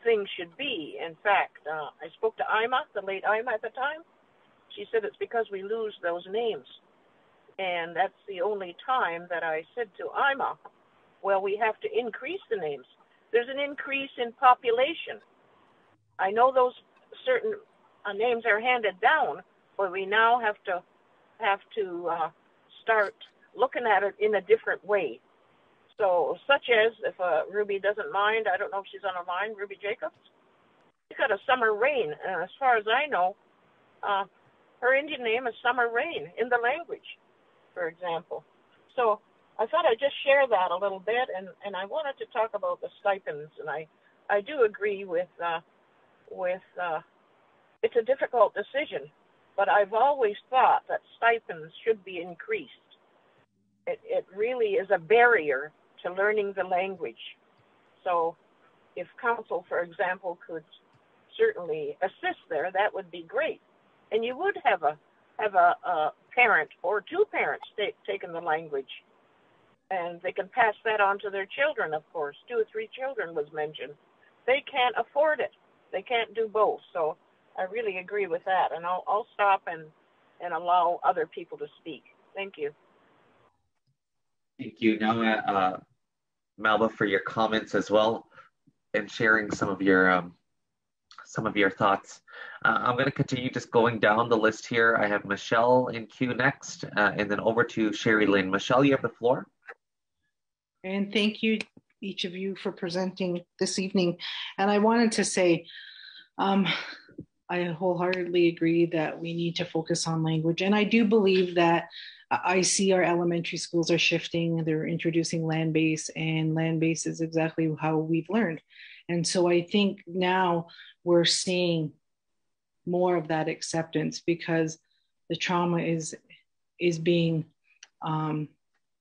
things should be. In fact, I spoke to Ima, the late Ima at the time. She said it's because we lose those names. And that's the only time that I said to Ima, well, we have to increase the names. There's an increase in population. I know those certain names are handed down, but we now have to start looking at it in a different way. So, such as, if Ruby doesn't mind, I don't know if she's on a line, Ruby Jacobs, she got a Summer Rain, and as far as I know, her Indian name is Summer Rain in the language, for example. So, I thought I'd just share that a little bit, and I wanted to talk about the stipends, and I do agree with it's a difficult decision, but I've always thought that stipends should be increased. It really is a barrier to learning the language. So if council, for example, could certainly assist there, that would be great. And you would have a parent or two parents taking the language, and they can pass that on to their children, of course. 2 or 3 children was mentioned. They can't afford it. They can't do both. So I really agree with that. And I'll stop and allow other people to speak. Thank you. Thank you, now, Malva, for your comments as well and sharing some of your thoughts. I'm going to continue just going down the list here. I have Michelle in queue next, and then over to Sherry Lynn. Michelle, you have the floor. And thank you, each of you, for presenting this evening. And I wanted to say, I wholeheartedly agree that we need to focus on language. And I do believe that I see our elementary schools are shifting. They're introducing land-based, and land-based is exactly how we've learned. And so I think now we're seeing more of that acceptance because the trauma is being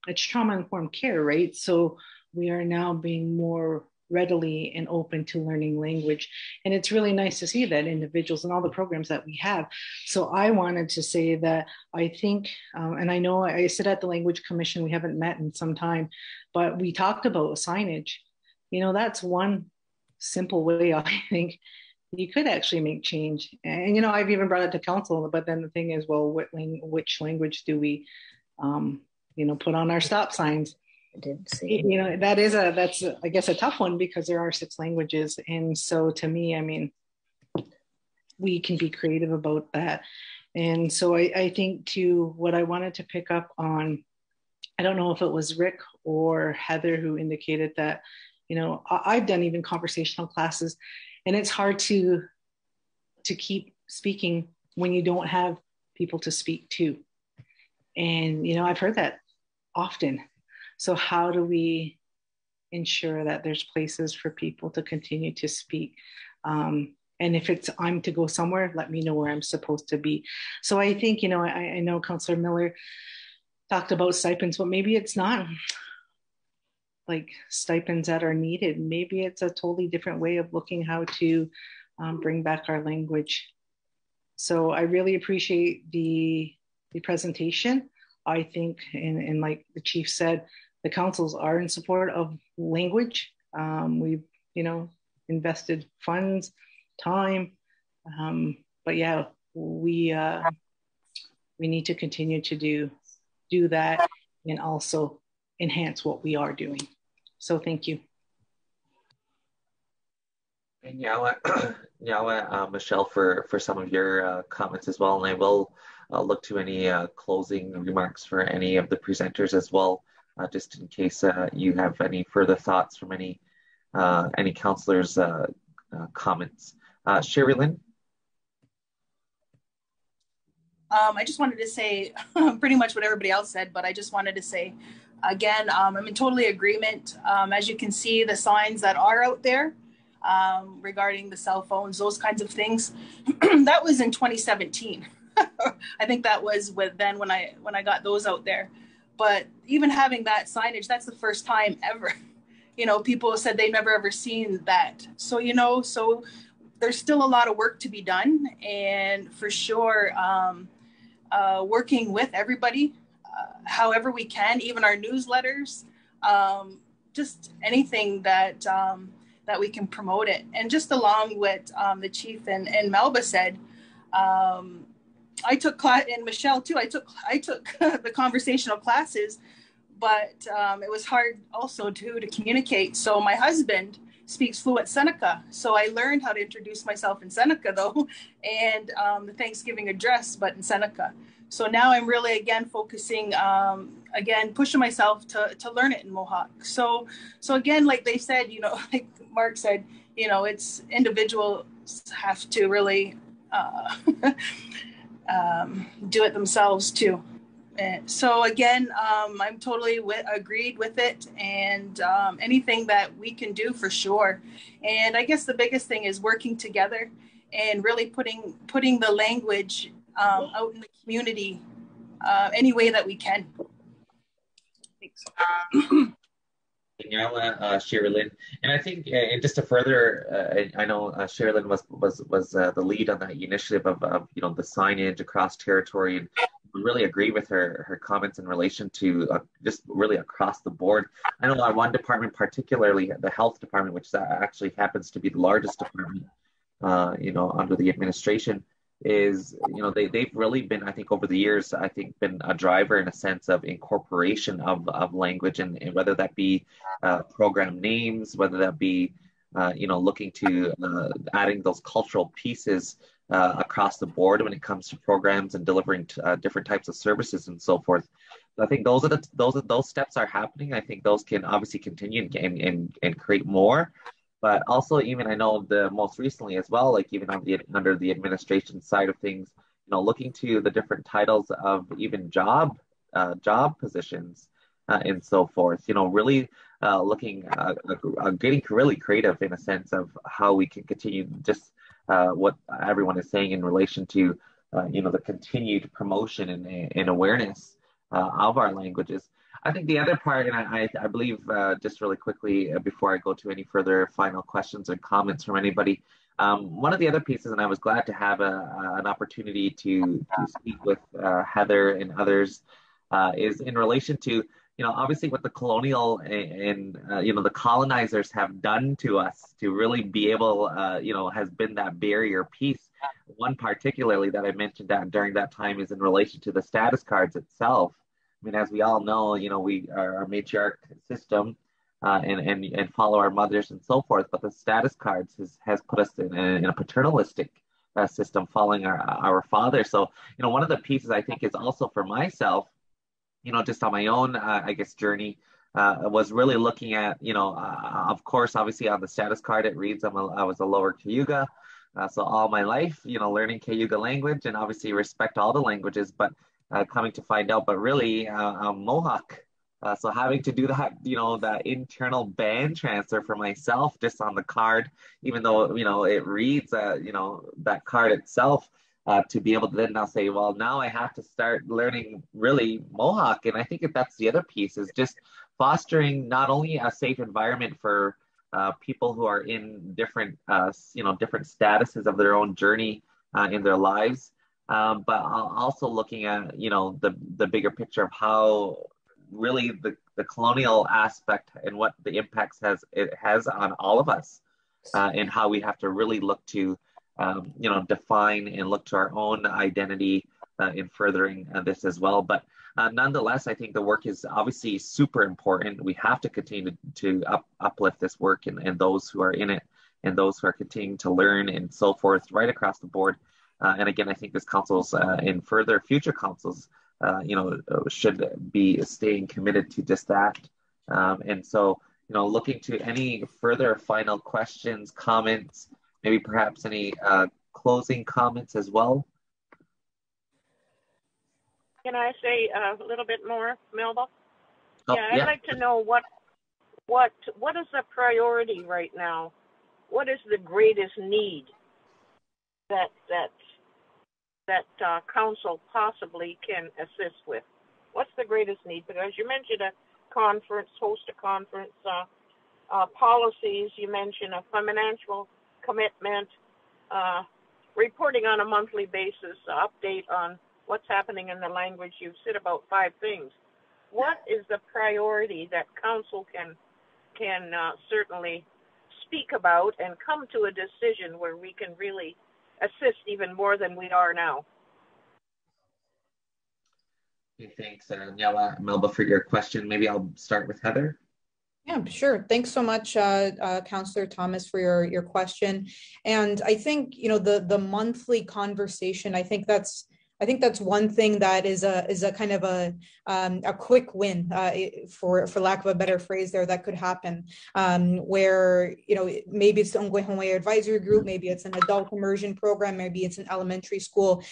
it's trauma-informed care, right? So we are now being more readily and open to learning language. And it's really nice to see that individuals and all the programs that we have. So I wanted to say that I think, and I know I sit at the Language Commission, we haven't met in some time, but we talked about signage. You know, that's one simple way I think you could actually make change. And, you know, I've even brought it to council, but then the thing is, well, which language do we, you know, put on our stop signs? I didn't see. You know, that's I guess a tough one because there are 6 languages. And so to me, I mean, we can be creative about that. And so I think too, what I wanted to pick up on, I don't know if it was Rick or Heather who indicated that, you know, I've done even conversational classes, and it's hard to keep speaking when you don't have people to speak to. And, you know, I've heard that often. So how do we ensure that there's places for people to continue to speak? And if it's I'm to go somewhere, let me know where I'm supposed to be. So I think, you know, I know Councillor Miller talked about stipends, but maybe it's not like stipends that are needed. Maybe it's a totally different way of looking how to bring back our language. So I really appreciate the presentation. I think, and like the chief said, the councils are in support of language. We've, you know, invested funds, time, but yeah, we need to continue to do that and also enhance what we are doing. So thank you. And Nyawa, Michelle, for some of your comments as well, and I will look to any closing remarks for any of the presenters as well, just in case you have any further thoughts from any councillors' comments. Sherry Lynn? I just wanted to say pretty much what everybody else said, but I just wanted to say, again, I'm in totally agreement. As you can see, the signs that are out there regarding the cell phones, those kinds of things, that was in 2017. I think that was when I got those out there. But even having that signage, that's the first time ever. You know, people said they've never ever seen that. So, you know, so there's still a lot of work to be done. And for sure, working with everybody, however we can, even our newsletters, just anything that we can promote it. And just along with the chief and Melba said, I took class, and Michelle too, I took the conversational classes, but it was hard also to communicate. So my husband speaks fluent Seneca. So I learned how to introduce myself in Seneca though, and the Thanksgiving address, but in Seneca. So now I'm really, again, focusing, pushing myself to learn it in Mohawk. So again, like they said, you know, like Mark said, you know, it's individuals have to really do it themselves too. And so again, I'm totally agreed with it, and anything that we can do for sure. And I guess the biggest thing is working together and really putting the language out in the community any way that we can. Thanks. Sherilyn, and I think, and just to further, I know Sherilyn was the lead on that initiative of you know, the signage across territory, and really agree with her comments in relation to just really across the board. I know one department, particularly the health department, which actually happens to be the largest department, you know, under the administration, is, you know, they've really been, I think, over the years, I think, been a driver in a sense of incorporation of language, and whether that be program names, whether that be, you know, looking to adding those cultural pieces across the board when it comes to programs and delivering different types of services and so forth. I think those steps are happening. I think those can obviously continue and create more. But also, even I know the most recently as well, like even under the administration side of things, you know, looking to the different titles of even job job positions and so forth. Really looking getting really creative in a sense of how we can continue just what everyone is saying in relation to the continued promotion and awareness of our languages. I think the other part, and I believe just really quickly before I go to any further final questions or comments from anybody, one of the other pieces, and I was glad to have an opportunity to speak with Heather and others, is in relation to, obviously what the colonial and the colonizers have done to us to really be able, has been that barrier piece. One particularly that I mentioned during that time is in relation to the status cards itself. I mean, as we all know, we are a matriarch system and follow our mothers and so forth, but the status cards has put us in a paternalistic system following our father. So, one of the pieces I think is also for myself, just on my own, I guess, journey, was really looking at, of course, obviously on the status card, it reads I was a lower Cayuga. So all my life, learning Cayuga language and obviously respect all the languages, but coming to find out, but really I'm Mohawk. So having to do that, that internal band transfer for myself just on the card, even though, it reads, that card itself, to be able to then now say, well, now I have to start learning really Mohawk. And I think that's the other piece, is just fostering not only a safe environment for people who are in different, different statuses of their own journey in their lives, but also looking at, the bigger picture of how really the colonial aspect and what the impacts it has on all of us, and how we have to really look to, define and look to our own identity in furthering this as well. But nonetheless, I think the work is obviously super important. We have to continue to uplift this work and those who are in it and those who are continuing to learn and so forth right across the board. And again, I think this council's and further future councils, should be staying committed to just that. And so, looking to any further final questions, comments, maybe perhaps any closing comments as well. Can I say a little bit more, Melba? Oh, yeah, I'd like to know what is the priority right now? What is the greatest need that council possibly can assist with? What's the greatest need? Because you mentioned a conference, host a conference, policies, you mentioned a financial commitment, reporting on a monthly basis, update on what's happening in the language. You've said about 5 things. What is the priority that council can certainly speak about and come to a decision where we can really assist even more than we are now? Okay, thanks, Melba, for your question. Maybe I'll start with Heather. Yeah, sure. Thanks so much, Councillor Thomas, for your question. And I think, the monthly conversation, I think that's one thing that is a kind of a quick win, for lack of a better phrase there, that could happen, where maybe it's the Ongwe Hongwe advisory group, maybe it's an adult immersion program, maybe it's an elementary school,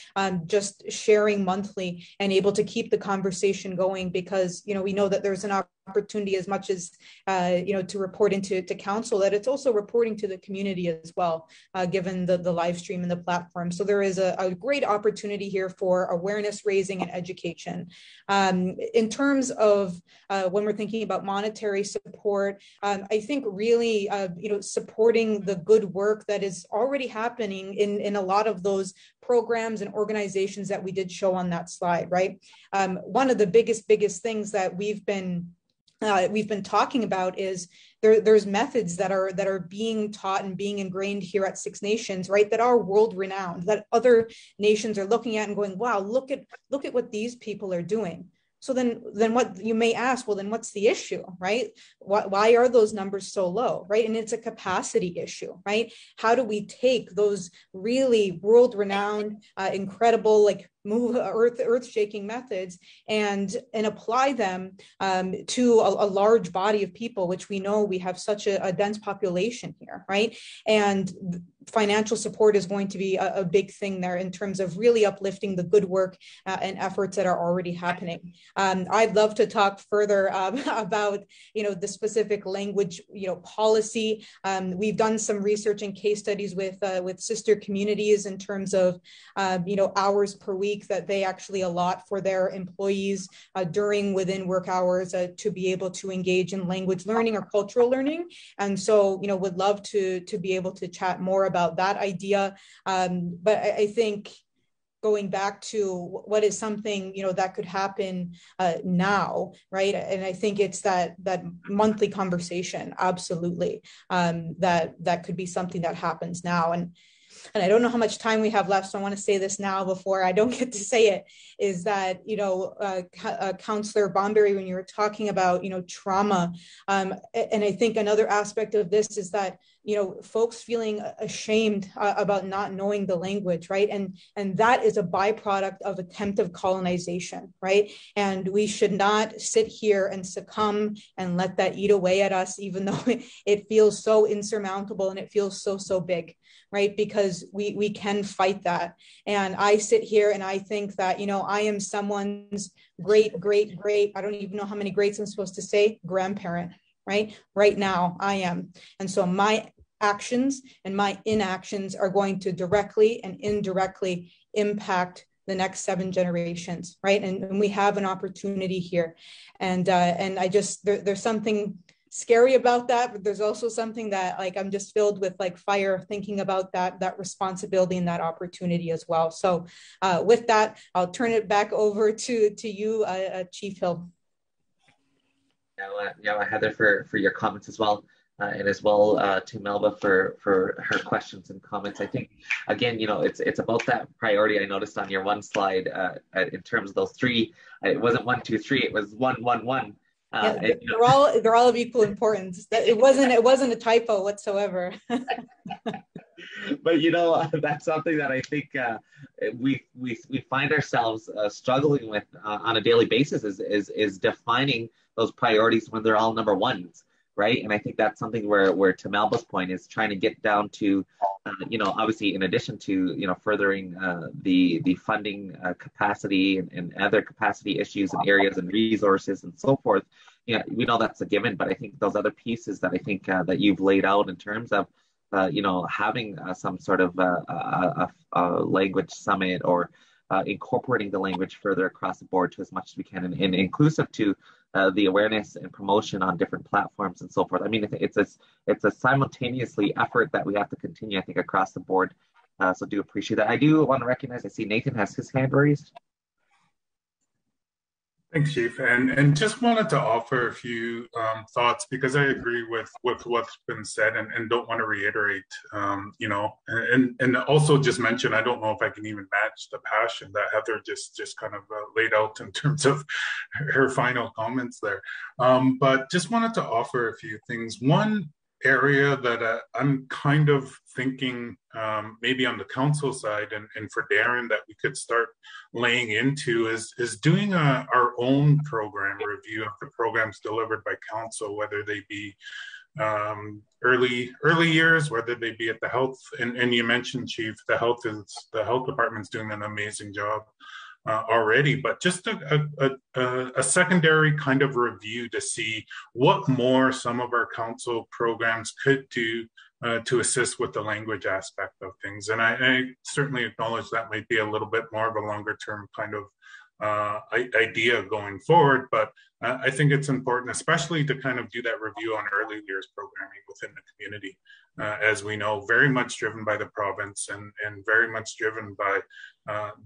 just sharing monthly and able to keep the conversation going, because we know that there's an opportunity as much as to report into council, that it's also reporting to the community as well, given the live stream and the platform. So there is a great opportunity here for awareness raising and education. In terms of when we're thinking about monetary support, I think really supporting the good work that is already happening in a lot of those programs and organizations that we did show on that slide, right? One of the biggest things that we've been talking about is there's methods that are being taught and being ingrained here at Six Nations, right, that are world renowned, that other nations are looking at and going, wow, look at what these people are doing. So then what you may ask, well, then what's the issue, right? Why are those numbers so low, right? And it's a capacity issue, right? How do we take those really world renowned, incredible, like move earth-shaking methods and apply them to a large body of people, which we know we have such a dense population here, right? And financial support is going to be a big thing there in terms of really uplifting the good work and efforts that are already happening. I'd love to talk further about, the specific language, policy. We've done some research and case studies with sister communities in terms of, hours per week that they actually allot for their employees within work hours to be able to engage in language learning or cultural learning. And so, would love to be able to chat more about that idea. But I think going back to what is something, that could happen now, right? And I think it's that monthly conversation, absolutely, that could be something that happens now. And I don't know how much time we have left, so I want to say this now before I don't get to say it, is that, Councillor Bomberry, when you were talking about, trauma, and I think another aspect of this is that, folks feeling ashamed about not knowing the language, right? And that is a byproduct of attempted colonization, right? And we should not sit here and succumb and let that eat away at us, even though it feels so insurmountable and it feels so big, right? Because we can fight that. And I sit here and I think that, I am someone's great, I don't even know how many greats I'm supposed to say, grandparent, right? Right now I am. And so my actions and my inactions are going to directly and indirectly impact the next 7 generations, right? And we have an opportunity here. And I just, there's something scary about that, but there's also something that I'm just filled with fire thinking about that responsibility and that opportunity as well. So with that, I'll turn it back over to you, Chief Hill. Heather, for your comments as well, and as well to Melba for her questions and comments. I think again, it's about that priority. I noticed on your one slide in terms of those 3, it wasn't 1, 2, 3, it was 1, 1, 1. They're all of equal importance. It wasn't a typo whatsoever. But that's something that I think we find ourselves struggling with on a daily basis is defining those priorities when they're all number ones, right? And I think that's something where to Melba's point is trying to get down to obviously in addition to furthering the funding capacity and other capacity issues and areas and resources and so forth. We know that's a given, but I think those other pieces that I think that you've laid out in terms of having some sort of a language summit or incorporating the language further across the board to as much as we can, and inclusive to the awareness and promotion on different platforms and so forth. I mean, it's a simultaneously effort that we have to continue, I think, across the board. So do appreciate that. I do want to recognize, I see Nathan has his hand raised. Thanks, Chief. And just wanted to offer a few thoughts, because I agree with what's been said and don't want to reiterate, and also just mention, I don't know if I can even match the passion that Heather just kind of laid out in terms of her final comments there. But just wanted to offer a few things. One area that I'm kind of thinking maybe on the council side and for Darren that we could start laying into is doing our own program review of the programs delivered by council, whether they be early years, whether they be at the health, and you mentioned, Chief, the health department's doing an amazing job already, but just a secondary kind of review to see what more some of our council programs could do to assist with the language aspect of things. And I certainly acknowledge that might be a little bit more of a longer term kind of idea going forward, but I think it's important, especially to kind of do that review on early years programming within the community, as we know, very much driven by the province and very much driven by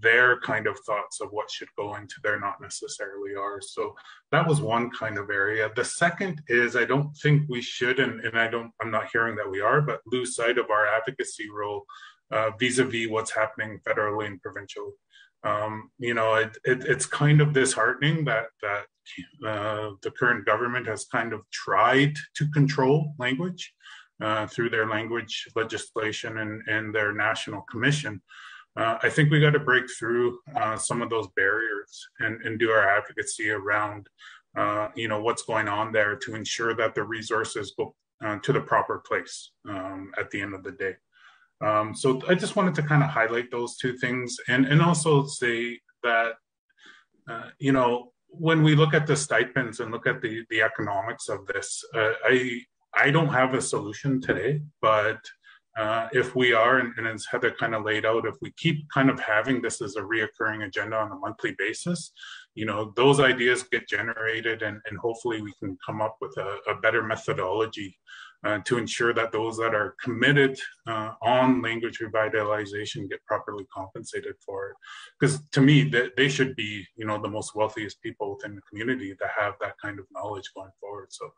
their kind of thoughts of what should go into there, not necessarily ours. So that was one kind of area. The second is, I don't think we should, and I'm not hearing that we are, but lose sight of our advocacy role vis-a-vis what's happening federally and provincially. It's kind of disheartening that the current government has kind of tried to control language through their language legislation and their national commission. I think we got to break through some of those barriers and do our advocacy around, what's going on there to ensure that the resources go to the proper place at the end of the day. So I just wanted to kind of highlight those two things and also say that, when we look at the stipends and look at the economics of this, I don't have a solution today, but if we are, and as Heather kind of laid out, if we keep kind of having this as a reoccurring agenda on a monthly basis, those ideas get generated and hopefully we can come up with a better methodology to ensure that those that are committed on language revitalization get properly compensated for it. Because to me, they should be, the most wealthiest people within the community that have that kind of knowledge going forward. So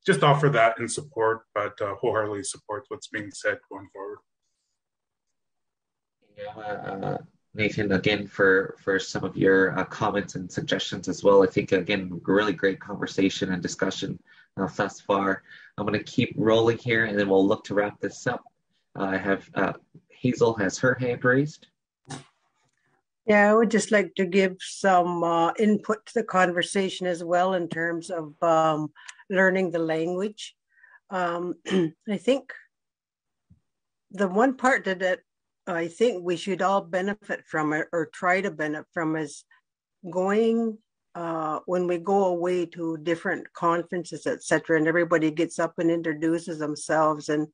just offer that in support, but wholeheartedly support what's being said going forward. Yeah, Nathan, again, for some of your comments and suggestions as well. I think, again, really great conversation and discussion thus far. I'm going to keep rolling here, and then we'll look to wrap this up. I have Hazel has her hand raised. Yeah, I would just like to give some input to the conversation as well in terms of learning the language. I think the one part that I think we should all benefit from it or try to benefit from is going when we go away to different conferences, etc., and everybody gets up and introduces themselves, and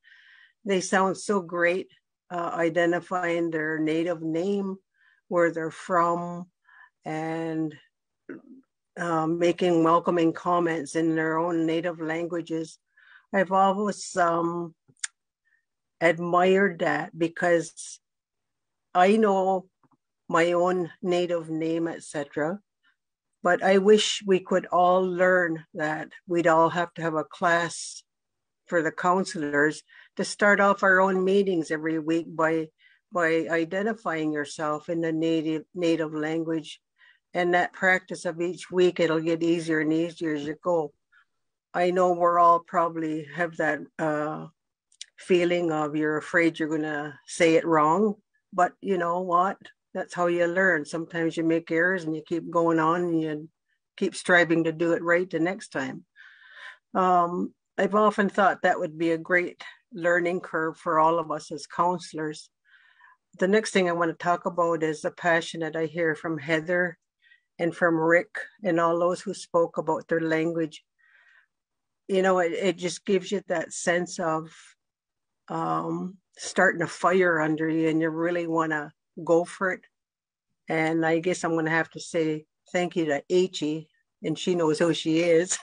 they sound so great, identifying their native name, where they're from, and making welcoming comments in their own native languages. I've always admired that because I know my own native name, etc., but I wish we could all learn that. We'd all have to have a class for the counselors to start off our own meetings every week by identifying yourself in the native language. And that practice of each week, it'll get easier and easier as you go. I know we're all probably have that feeling of you're afraid you're going to say it wrong, but you know what? That's how you learn. Sometimes you make errors and you keep going on and you keep striving to do it right the next time. I've often thought that would be a great learning curve for all of us as counselors. The next thing I want to talk about is the passion that I hear from Heather and from Rick and all those who spoke about their language. It just gives you that sense of starting a fire under you and you really want to go for it. And I guess I'm going to have to say thank you to H.E., and she knows who she is.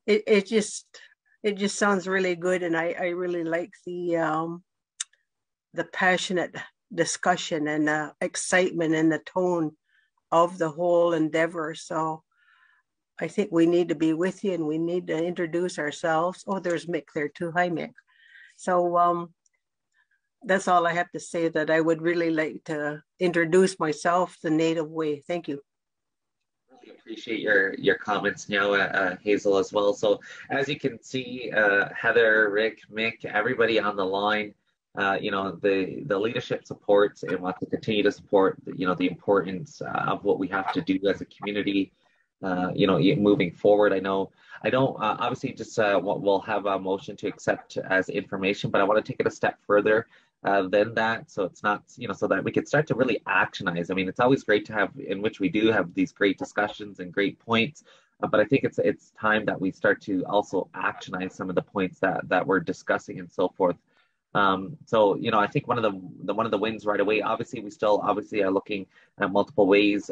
It just sounds really good, and I really like the passionate discussion and the excitement and the tone of the whole endeavor. So I think we need to be with you and we need to introduce ourselves. Oh, there's Mick there too. Hi, Mick. So that's all I have to say, that I would really like to introduce myself the native way. Thank you. Really appreciate your comments now, Hazel, as well. So as you can see, Heather, Rick, Mick, everybody on the line, the leadership supports and wants to continue to support, the importance of what we have to do as a community, moving forward. I don't obviously just we'll have a motion to accept as information, but I want to take it a step further than that. So it's not, so that we could start to really actionize. I mean, it's always great to have, in which we do have these great discussions and great points, but I think it's time that we start to also actionize some of the points that we're discussing and so forth. So, I think one of the wins right away, obviously, we still are looking at multiple ways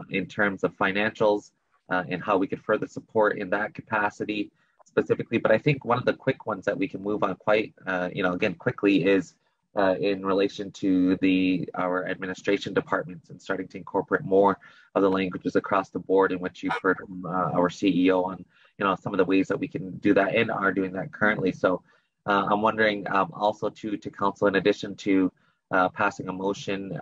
in terms of financials and how we could further support in that capacity specifically. But I think one of the quick ones that we can move on quite, again, quickly is in relation to our administration departments and starting to incorporate more of the languages across the board, in which you've heard from our CEO on, some of the ways that we can do that and are doing that currently. So I'm wondering also to council, in addition to passing a motion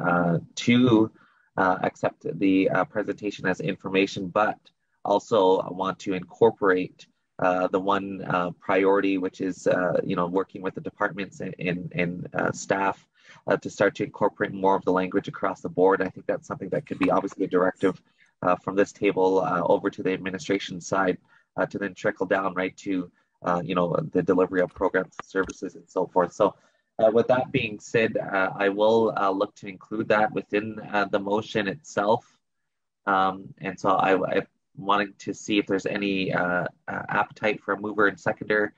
to accept the presentation as information, but also want to incorporate the one priority, which is, working with the departments and staff to start to incorporate more of the language across the board. I think that's something that could be obviously a directive from this table over to the administration side to then trickle down right to the delivery of programs and services and so forth. So with that being said, I will look to include that within the motion itself. And so I wanted to see if there's any appetite for a mover and seconder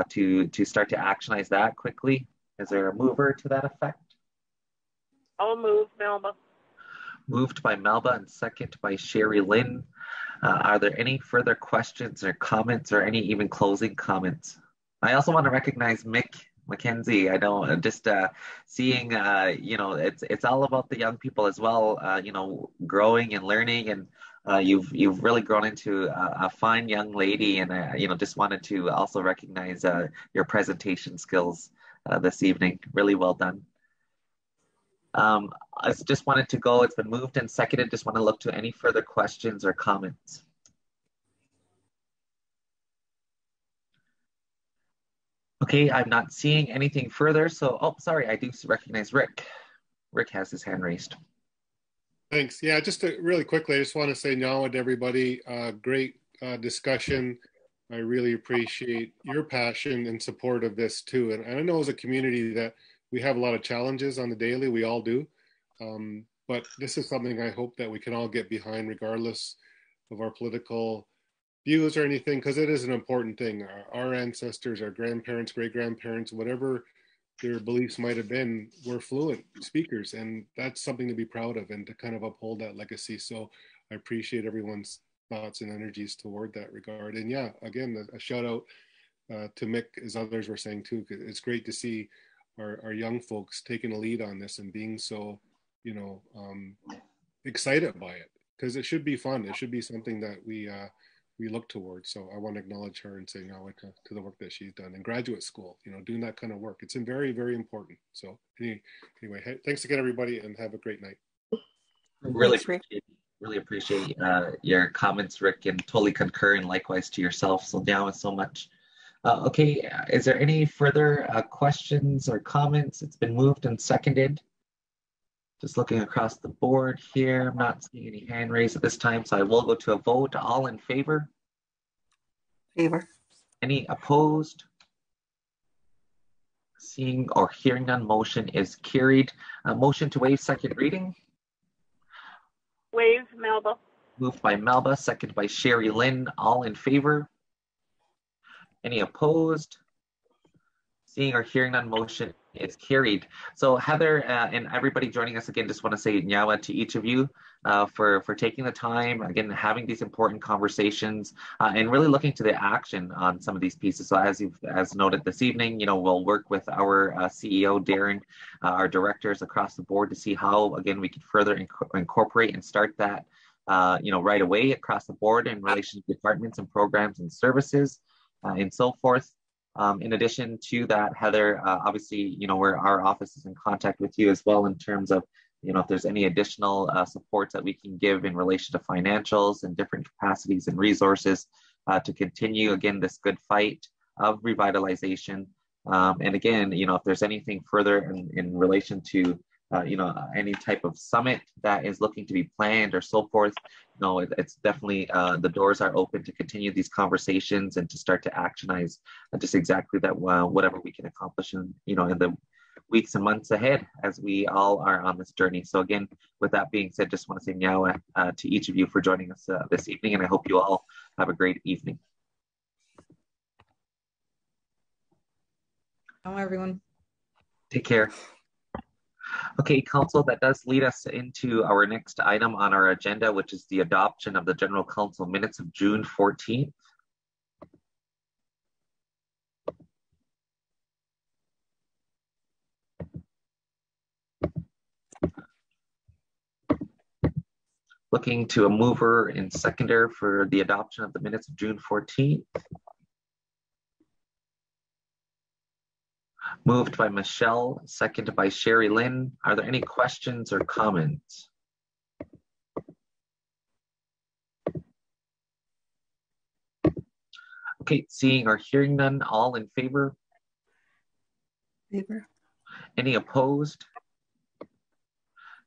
to start to actionize that quickly. Is there a mover to that effect? I'll move, Melba. Moved by Melba and second by Sherry Lynn. Are there any further questions or comments or any even closing comments? I also want to recognize Mick Mackenzie. I know just seeing, it's all about the young people as well, growing and learning, and you've really grown into a fine young lady, and just wanted to also recognize your presentation skills this evening. Really well done. I just wanted to go, it's been moved and seconded. Just want to look to any further questions or comments. Okay, I'm not seeing anything further. So, oh, sorry, I do recognize Rick. Rick has his hand raised. Thanks. Yeah, just really quickly, I just want to say Nyawad to everybody. Great discussion. I really appreciate your passion and support of this too. And I know as a community that we have a lot of challenges on the daily. We all do. But this is something I hope that we can all get behind regardless of our political views or anything, because it is an important thing. Our ancestors, our grandparents, great-grandparents, whatever their beliefs might have been, were fluent speakers, and that's something to be proud of and to kind of uphold that legacy. So I appreciate everyone's thoughts and energies toward that regard. And yeah, again, a shout out to Mick, as others were saying too. It's great to see our young folks taking a lead on this and being so, excited by it, because it should be fun. It should be something that we look towards. So I want to acknowledge her and say to the work that she's done in graduate school, doing that kind of work. It's very, very important. So anyway, thanks again, everybody, and have a great night. Really appreciate your comments, Rick, and totally concur, and likewise to yourself. So now so much. Okay, is there any further questions or comments? It's been moved and seconded. Just looking across the board here, I'm not seeing any hand raised at this time, so I will go to a vote. All in favor? Favor. Any opposed? Seeing or hearing none, motion is carried. Motion to waive second reading. Waive, Melba. Moved by Melba, second by Sherry Lynn. All in favor? Any opposed? Seeing or hearing none, motion is carried. So Heather and everybody joining us again, just want to say Nyawad to each of you for taking the time, again, having these important conversations and really looking to the action on some of these pieces. So as noted this evening, we'll work with our CEO, Darren, our directors across the board to see how, again, we can further incorporate and start that, right away across the board in relation to departments and programs and services and so forth. In addition to that, Heather, obviously, where our office is in contact with you as well in terms of, if there's any additional supports that we can give in relation to financials and different capacities and resources to continue, again, this good fight of revitalization. And again, if there's anything further in relation to, any type of summit that is looking to be planned or so forth, it's definitely, the doors are open to continue these conversations and to start to actionize just exactly that, whatever we can accomplish in the weeks and months ahead as we all are on this journey. So again, with that being said, just want to say meow to each of you for joining us this evening, and I hope you all have a great evening. Hello, everyone. Take care. Okay, Council, that does lead us into our next item on our agenda, which is the adoption of the General Council minutes of June 14th. Looking to a mover and seconder for the adoption of the minutes of June 14th. Moved by Michelle, seconded by Sherry Lynn. Are there any questions or comments? Okay, seeing or hearing none, all in favor? Favor. Any opposed?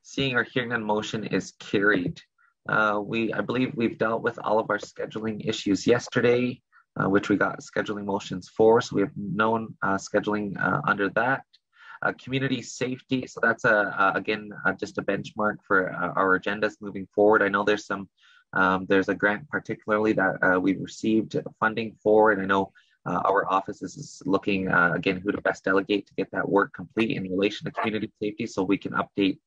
Seeing or hearing none, motion is carried. I believe we've dealt with all of our scheduling issues yesterday, which we got scheduling motions for. So we have known scheduling under that. Community safety. So that's again just a benchmark for our agendas moving forward. I know there's a grant particularly that we've received funding for, and I know our office is looking again who to best delegate to get that work complete in relation to community safety, so we can update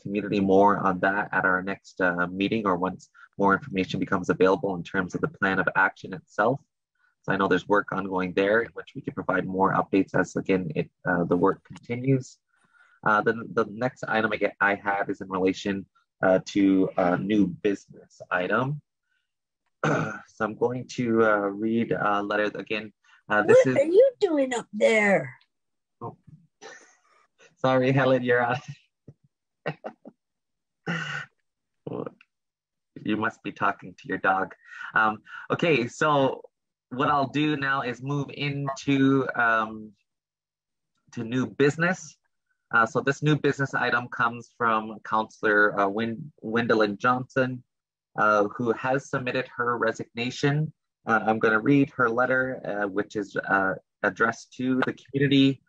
community more on that at our next meeting, or once more information becomes available in terms of the plan of action itself. So I know there's work ongoing there in which we can provide more updates as again the work continues. The next item I have is in relation to a new business item. So I'm going to read a letter again. What are you doing up there? Oh. Sorry, Helen, you're on. You must be talking to your dog. Okay, so what I'll do now is move into to new business. So this new business item comes from Councillor Gwendolyn Johnson, who has submitted her resignation. I'm going to read her letter, which is addressed to the community,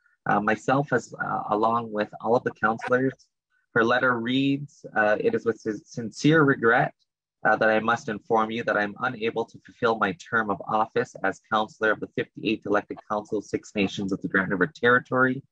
myself along with all of the councillors. Her letter reads, it is with sincere regret that I must inform you that I'm unable to fulfill my term of office as councillor of the 58th elected council of Six Nations of the Grand River Territory.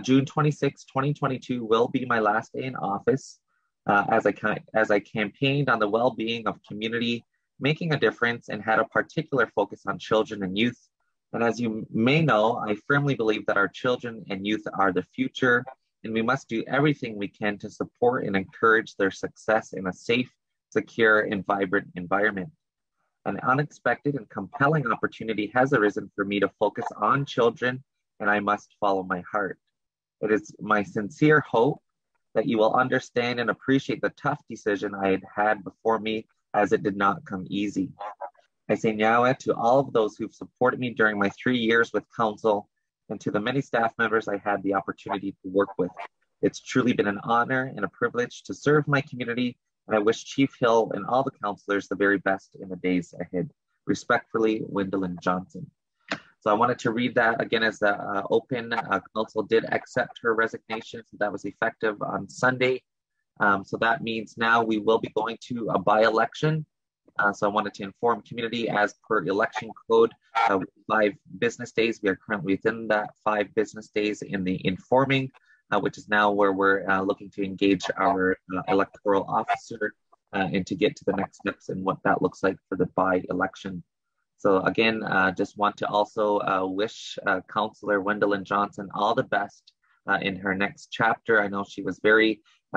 June 26, 2022 will be my last day in office as I campaigned on the well-being of community, making a difference, and had a particular focus on children and youth. And as you may know, I firmly believe that our children and youth are the future, and we must do everything we can to support and encourage their success in a safe, secure, and vibrant environment. An unexpected and compelling opportunity has arisen for me to focus on children, and I must follow my heart. It is my sincere hope that you will understand and appreciate the tough decision I had before me, as it did not come easy. I say nyawa to all of those who've supported me during my 3 years with council, and to the many staff members I had the opportunity to work with. It's truly been an honor and a privilege to serve my community, and I wish Chief Hill and all the councillors the very best in the days ahead. Respectfully, Gwendolyn Johnson. So I wanted to read that again as the open council did accept her resignation. So that was effective on Sunday. So that means now we will be going to a by-election. So I wanted to inform community as per election code, 5 business days. We are currently within that 5 business days in the informing, which is now where we're looking to engage our electoral officer and to get to the next steps and what that looks like for the by-election. So again, just want to also wish Councillor Gwendolyn Johnson all the best in her next chapter. I know she was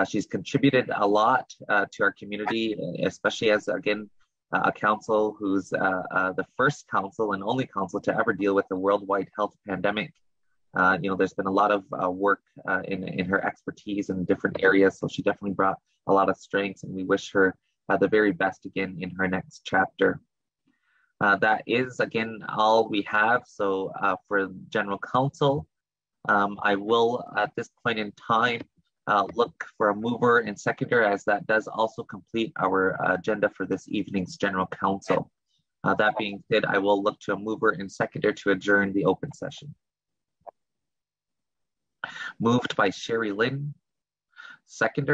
she's contributed a lot to our community, especially as, again, a council who's the first council and only council to ever deal with a worldwide health pandemic. There's been a lot of work in her expertise in different areas, so she definitely brought a lot of strengths, and we wish her the very best again in her next chapter. That is, again, all we have. So for General Council, I will, at this point in time, look for a mover and seconder, as that does also complete our agenda for this evening's General Council. That being said, I will look to a mover and seconder to adjourn the open session. Moved by Sherry Lynn. Second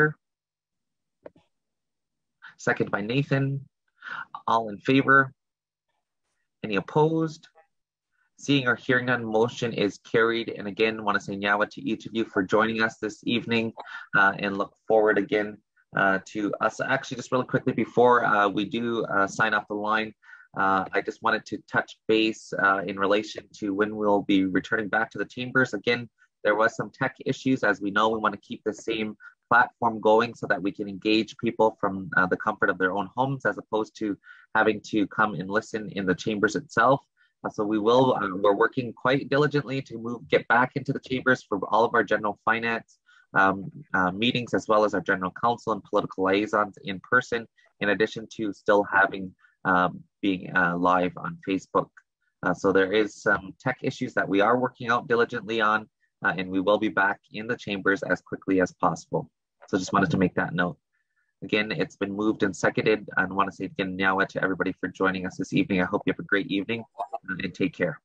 by Nathan. All in favor? Any opposed? Seeing or hearing none, motion is carried. And again, want to say nyawa to each of you for joining us this evening, and look forward again to us. Actually, just really quickly before we do sign off the line, I just wanted to touch base in relation to when we'll be returning back to the chambers. Again, there was some tech issues. As we know, we want to keep the same platform going so that we can engage people from the comfort of their own homes, as opposed to having to come and listen in the chambers itself. So we're working quite diligently to get back into the chambers for all of our general finance meetings, as well as our general council and political liaisons in person, in addition to still having being live on Facebook. So there is some tech issues that we are working out diligently on, and we will be back in the chambers as quickly as possible. So just wanted to make that note. Again, it's been moved and seconded. I want to say again, Nyawa to everybody for joining us this evening. I hope you have a great evening and take care.